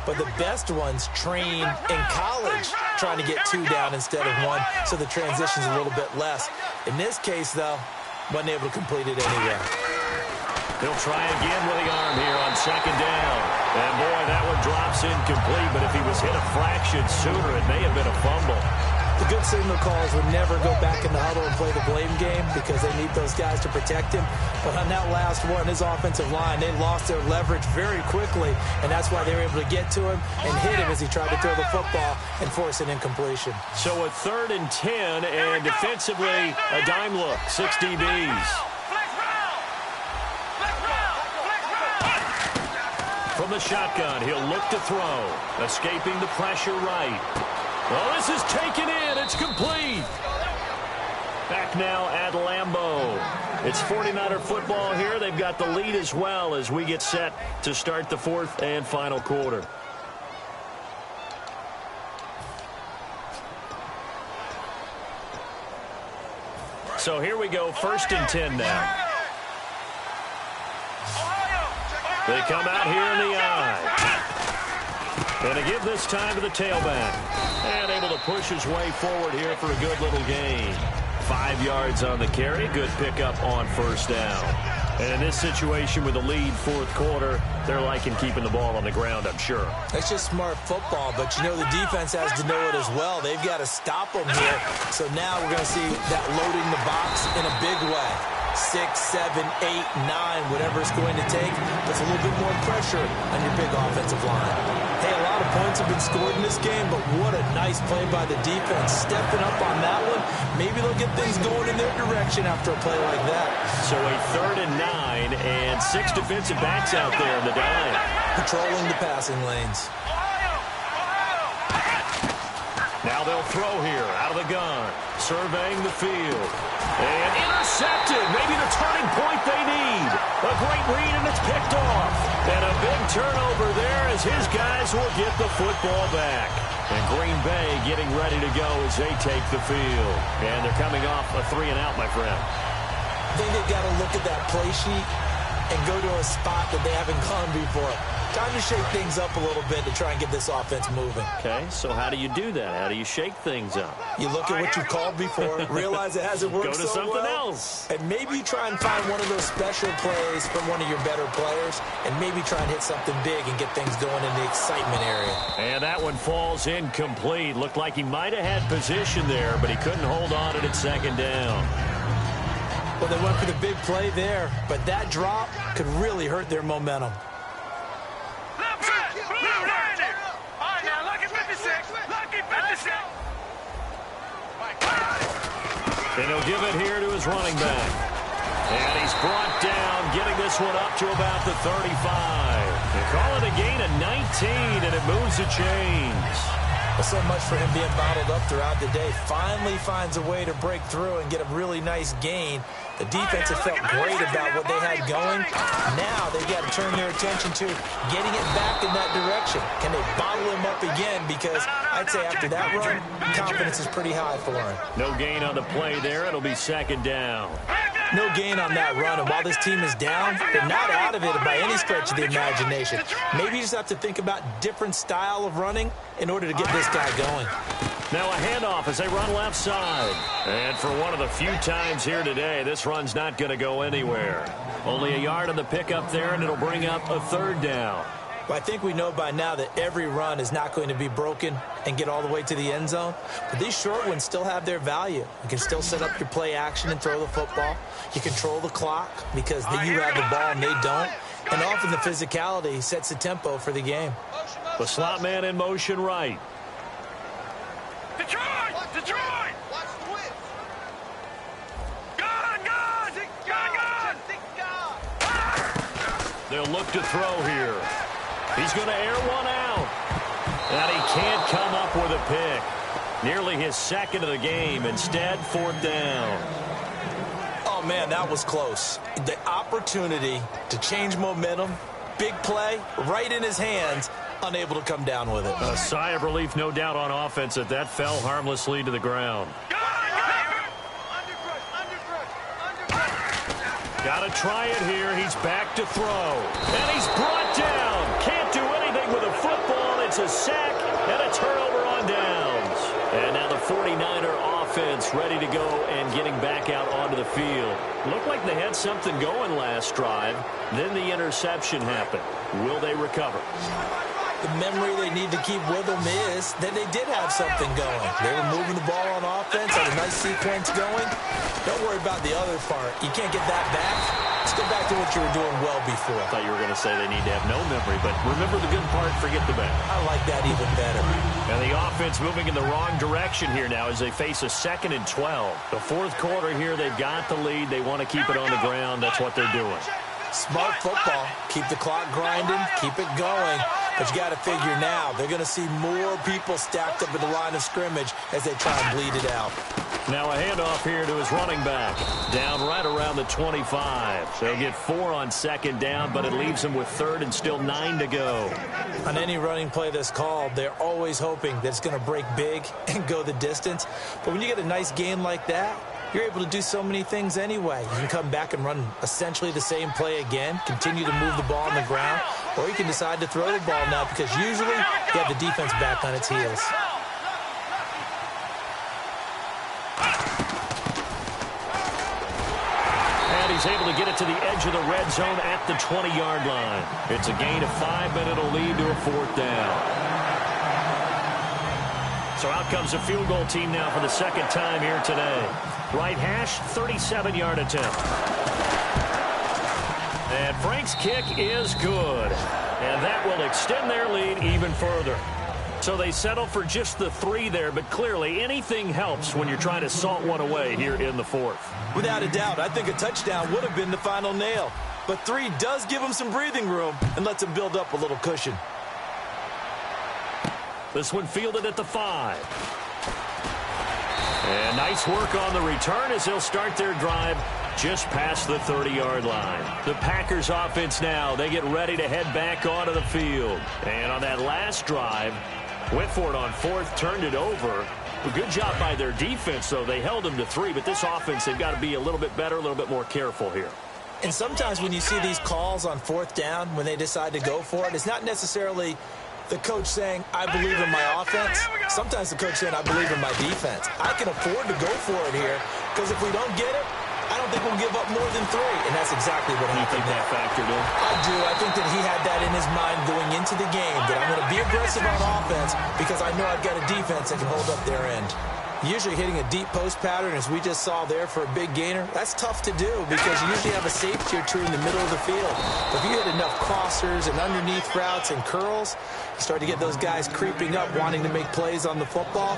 But the best ones train in college trying to get 2 down instead of 1, so the transition's a little bit less. In this case, though, wasn't able to complete it anyway. He'll try again with the arm here on second down. And, boy, that one drops incomplete. But if he was hit a fraction sooner, it may have been a fumble. The good signal calls would never go back in the huddle and play the blame game because they need those guys to protect him. But on that last one, his offensive line, they lost their leverage very quickly, and that's why they were able to get to him and hit him as he tried to throw the football and force an incompletion. So a 3rd and 10, and defensively a dime look, 6 DBs. From the shotgun, he'll look to throw, escaping the pressure right. Well, this is taken in. It's complete. Back now at Lambeau. It's 49er football here. They've got the lead as well as we get set to start the 4th and final quarter. So here we go, 1st and 10 now. They come out here in the eye. And to give this time to the tailback. And able to push his way forward here for a good little gain. 5 yards on the carry. Good pickup on 1st down. And in this situation with the lead 4th quarter, they're liking keeping the ball on the ground, I'm sure. It's just smart football, but you know the defense has to know it as well. They've got to stop them here. So now we're going to see that loading the box in a big way. 6, 7, 8, 9, whatever it's going to take, puts a little bit more pressure on your big offensive line. Hey, a lot of points have been scored in this game, but what a nice play by the defense. Stepping up on that one, maybe they'll get things going in their direction after a play like that. So a 3rd and 9, and 6 defensive backs out there in the dime. Patrolling the passing lanes. Now they'll throw here, out of the gun, surveying the field. And intercepted, maybe the turning point they need. A great read, and it's picked off. And a big turnover there as his guys will get the football back. And Green Bay getting ready to go as they take the field. And they're coming off a 3-and-out, my friend. I think they've got to look at that play sheet and go to a spot that they haven't gone before. Time to shake things up a little bit to try and get this offense moving. Okay, so how do you do that? How do you shake things up? You look at what you've called before, realize it hasn't worked Go to so something well, else. and maybe try and find one of those special plays from one of your better players, and maybe try and hit something big and get things going in the excitement area. And that one falls incomplete. Looked like he might have had position there, but he couldn't hold on it at 2nd down. Well, they went for the big play there, but that drop could really hurt their momentum. And he'll give it here to his running back. And he's brought down, getting this one up to about the 35. They call it a gain of 19, and it moves the chains. Well, so much for him being bottled up throughout the day. Finally finds a way to break through and get a really nice gain. The defense has felt great about what they had going. Now they've got to turn their attention to getting it back in that direction. Can they bottle him up again? Because I'd say after that run, confidence is pretty high for him. No gain on the play there. It'll be 2nd down. No gain on that run, and while this team is down, they're not out of it by any stretch of the imagination. Maybe you just have to think about different style of running in order to get this guy going. Now a handoff as they run left side. And for one of the few times here today, this run's not going to go anywhere. Only a yard on the pickup there, and it'll bring up a 3rd down. Well, I think we know by now that every run is not going to be broken and get all the way to the end zone. But these short ones still have their value. You can still set up your play action and throw the football. You control the clock because you have the ball and they don't. And often the physicality sets the tempo for the game. The slot man in motion right. Detroit! Detroit! Watch the whip. Gun! They'll look to throw here. He's going to air one out. And he can't come up with a pick. Nearly his second of the game. Instead, 4th down. Oh, man, that was close. The opportunity to change momentum, big play, right in his hands, unable to come down with it. A sigh of relief, no doubt, on offense that fell harmlessly to the ground. Got to try it here. He's back to throw. And he's brought down. Can't do anything with a football. It's a sack and a turnover on downs. And now the 49er offense ready to go and getting back out onto the field. Looked like they had something going last drive. Then the interception happened. Will they recover? The memory they need to keep with them is that they did have something going. They were moving the ball on offense, had a nice sequence going. Don't worry about the other part. You can't get that back. Let's go back to what you were doing well before. I thought you were going to say they need to have no memory, but remember the good part, forget the bad. I like that even better. And the offense moving in the wrong direction here now as they face a 2nd and 12. The 4th quarter here, they've got the lead. They want to keep it on the ground. That's what they're doing. Smart football. Keep the clock grinding. Keep it going. But you got to figure now, they're going to see more people stacked up at the line of scrimmage as they try and bleed it out. Now a handoff here to his running back. Down right around the 25. They'll get 4 on 2nd down, but it leaves them with 3rd and still 9 to go. On any running play that's called, they're always hoping that it's going to break big and go the distance. But when you get a nice gain like that, you're able to do so many things anyway. You can come back and run essentially the same play again, continue to move the ball on the ground, or you can decide to throw the ball now because usually you have the defense back on its heels. And he's able to get it to the edge of the red zone at the 20-yard line. It's a gain of 5, but it'll lead to a 4th down. So out comes the field goal team now for the 2nd time here today. Right hash, 37-yard attempt. And Frank's kick is good. And that will extend their lead even further. So they settle for just the 3 there, but clearly anything helps when you're trying to salt one away here in the 4th. Without a doubt, I think a touchdown would have been the final nail. But 3 does give them some breathing room and lets them build up a little cushion. This one fielded at the 5. And nice work on the return as they'll start their drive just past the 30-yard line. The Packers offense now, they get ready to head back onto the field. And on that last drive, went for it on 4th, turned it over. A good job by their defense, though. They held them to 3, but this offense, they've got to be a little bit better, a little bit more careful here. And sometimes when you see these calls on 4th down, when they decide to go for it, it's not necessarily the coach saying, I believe in my offense. Sometimes the coach saying, I believe in my defense. I can afford to go for it here because if we don't get it, I don't think we'll give up more than 3. And that's exactly what happened. You think that factored in? I do. I think that he had that in his mind going into the game, that I'm going to be aggressive on offense because I know I've got a defense that can hold up their end. Usually hitting a deep post pattern, as we just saw there for a big gainer, that's tough to do because you usually have a safety or 2 in the middle of the field. But if you hit enough crossers and underneath routes and curls, you start to get those guys creeping up, wanting to make plays on the football.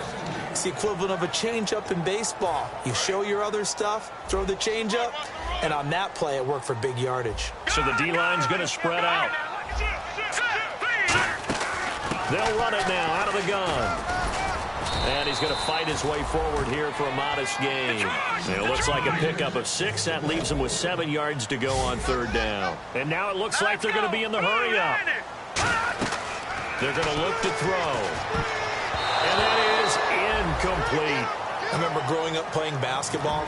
It's the equivalent of a changeup in baseball. You show your other stuff, throw the changeup, and on that play, it worked for big yardage. So the D-line's going to spread out. They'll run it now out of the gun. And he's going to fight his way forward here for a modest gain. And it looks like a pickup of 6. That leaves him with 7 yards to go on 3rd down. And now it looks like they're going to be in the hurry-up. They're going to look to throw. And that is incomplete. I remember growing up playing basketball.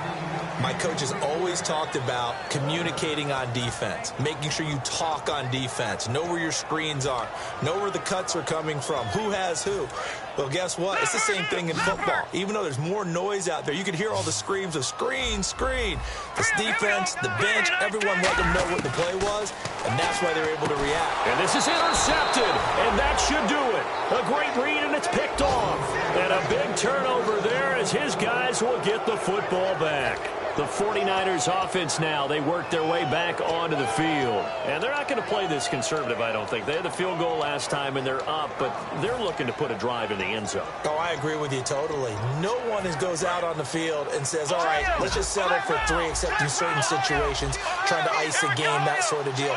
My coaches always talked about communicating on defense, making sure you talk on defense, know where your screens are, know where the cuts are coming from, who has who. Well, guess what? It's the same thing in football. Even though there's more noise out there, you can hear all the screams of screen, screen. This defense, the bench, everyone let them know what the play was, and that's why they're able to react. And this is intercepted, and that should do it. A great read, and it's picked off. And a big turnover there as his guys will get the football back. The 49ers offense now, they work their way back onto the field. And they're not going to play this conservative, I don't think. They had the field goal last time, and they're up, but they're looking to put a drive in the end zone. Oh, I agree with you totally. No one goes out on the field and says, all right, let's just settle for 3, except in certain situations, trying to ice a game, that sort of deal.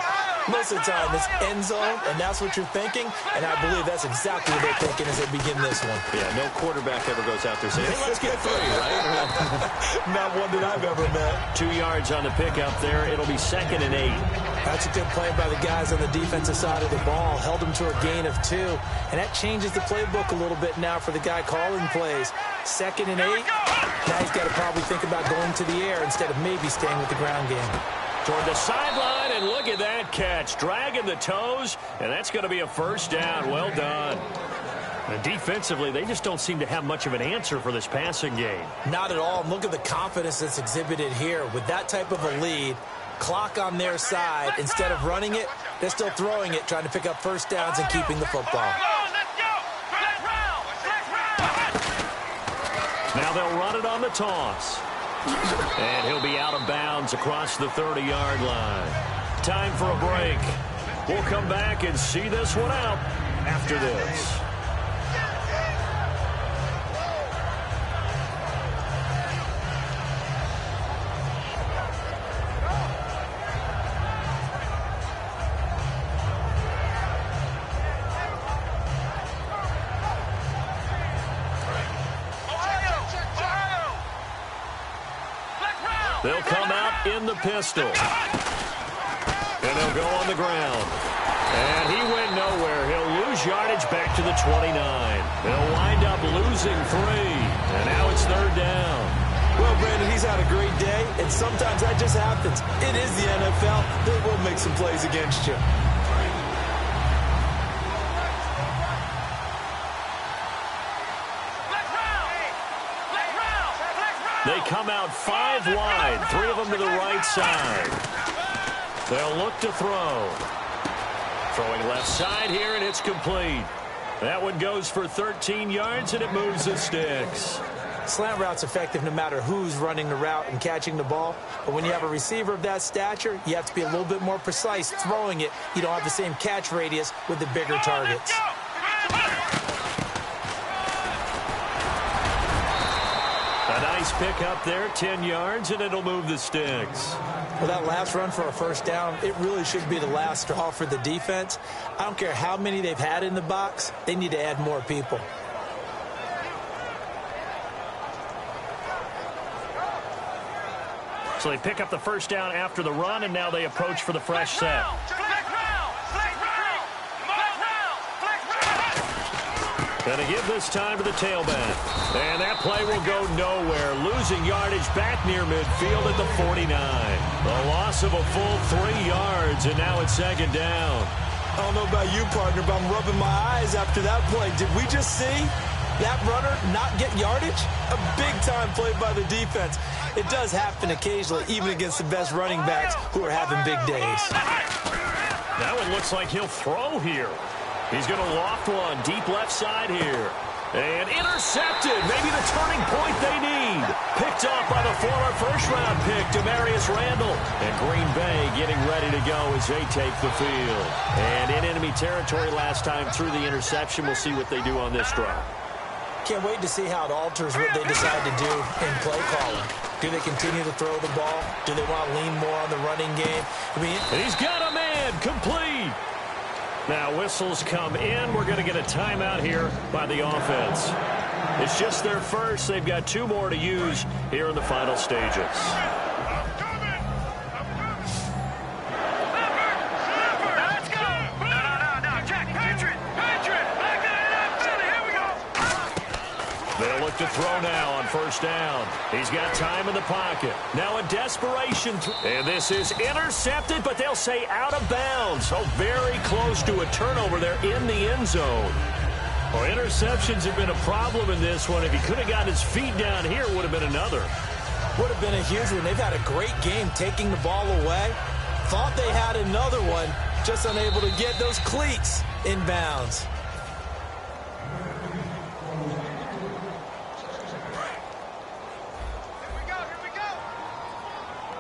Most of the time, it's end zone, and that's what you're thinking, and I believe that's exactly what they're thinking as they begin this one. Yeah, no quarterback ever goes out there saying, hey, let's get 3, right? Not one that I've ever met. 2 yards on the pickup there. It'll be 2nd and 8. That's a good play by the guys on the defensive side of the ball. Held them to a gain of 2, and that changes the playbook a little bit now for the guy calling plays. 2nd and 8. Now he's got to probably think about going to the air instead of maybe staying with the ground game. Toward the sideline, and look at that catch. Dragging the toes, and that's going to be a first down. Well done. And defensively, they just don't seem to have much of an answer for this passing game. Not at all. Look at the confidence that's exhibited here. With that type of a lead, clock on their side, instead of running it, they're still throwing it, trying to pick up first downs and keeping the football. Now they'll run it on the toss. And he'll be out of bounds across the 30-yard line. Time for a break. We'll come back and see this one out after this. They'll come out in the pistol. And they'll go on the ground. And he went nowhere. He'll lose yardage back to the 29. They'll wind up losing 3. And now it's 3rd down. Well, Brandon, he's had a great day, and sometimes that just happens. It is the NFL. They will make some plays against you. They come out 5 wide, 3 of them to the right side. They'll look to throw. Throwing left side here, and it's complete. That one goes for 13 yards, and it moves the sticks. Slant route's effective no matter who's running the route and catching the ball. But when you have a receiver of that stature, you have to be a little bit more precise throwing it. You don't have the same catch radius with the bigger targets. A nice pick up there, 10 yards, and it'll move the sticks. Well, that last run for a first down, it really should be the last straw for the defense. I don't care how many they've had in the box. They need to add more people. So they pick up the first down after the run, and now they approach for the fresh set. Going to give this time to the tailback. And that play will go nowhere. Losing yardage back near midfield at the 49. A loss of a full 3 yards, and now it's 2nd down. I don't know about you, partner, but I'm rubbing my eyes after that play. Did we just see that runner not get yardage? A big-time play by the defense. It does happen occasionally, even against the best running backs who are having big days. That one looks like he'll throw here. He's going to loft one deep left side here. And intercepted. Maybe the turning point they need. Picked off by the former first-round pick, Demarius Randall. And Green Bay getting ready to go as they take the field. And in enemy territory last time through the interception. We'll see what they do on this drive. Can't wait to see how it alters what they decide to do in play calling. Do they continue to throw the ball? Do they want to lean more on the running game? I mean, he's got a man complete. Now whistles come in. We're going to get a timeout here by the offense. It's just their first. They've got 2 more to use here in the final stages. They'll look to throw now on first down. He's got time in the pocket. Now a desperation. And this is intercepted, but they'll say out of bounds. So very close to a turnover there in the end zone. Well, interceptions have been a problem in this one. If he could have got his feet down here, it would have been another. Would have been a huge one. They've had a great game taking the ball away. Thought they had another one, just unable to get those cleats in bounds.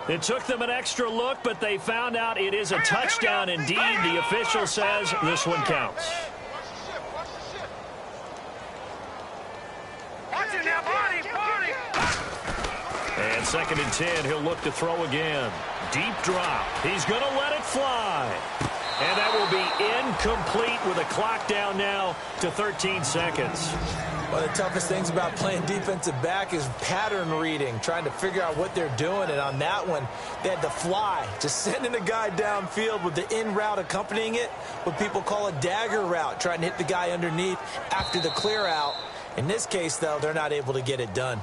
It took them an extra look, but they found out it is a touchdown indeed. The official says this one counts. And 2nd and 10. He'll look to throw again. Deep drop. He's going to let it fly. And that will be incomplete with a clock down now to 13 seconds. One of the toughest things about playing defensive back is pattern reading, trying to figure out what they're doing. And on that one, they had to fly, just sending a guy downfield with the in route accompanying it, what people call a dagger route, trying to hit the guy underneath after the clear out. In this case, though, they're not able to get it done.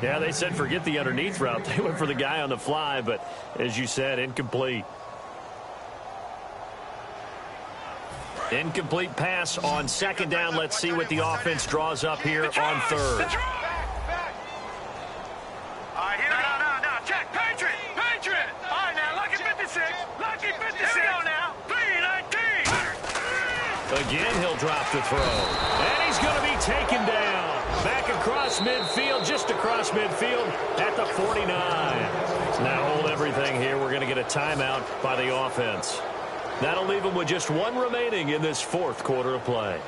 Yeah, they said forget the underneath route. They went for the guy on the fly, but as you said, incomplete. Incomplete pass on 2nd down. Let's see what the offense draws up here on 3rd. All right, here we go. Now, check. Patriot. All right, now, lucky 56. Lucky 56. Here we go now. 3-19. Again, he'll drop the throw. And he's going to be taken down. Back across midfield, just across midfield at the 49. Now hold everything here. We're going to get a timeout by the offense. That'll leave them with just 1 remaining in this 4th quarter of play.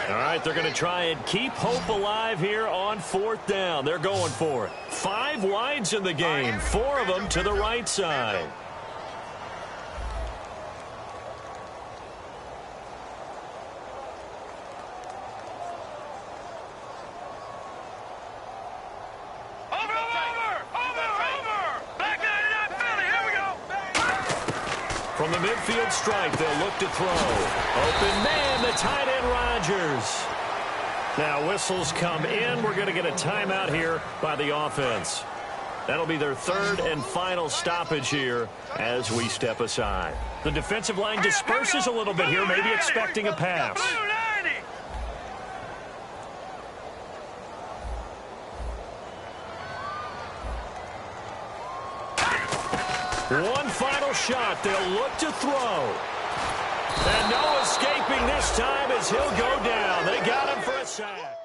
All right, they're going to try and keep hope alive here on 4th down. They're going for it. 5 wides in the game, 4 of them to the right side. From the midfield stripe, they'll look to throw. Open man, the tight end Rodgers. Now whistles come in. We're going to get a timeout here by the offense. That'll be their 3rd and final stoppage here as we step aside. The defensive line disperses a little bit here, maybe expecting a pass. One final shot. They'll look to throw. And no escaping this time as he'll go down. They got him for a sack.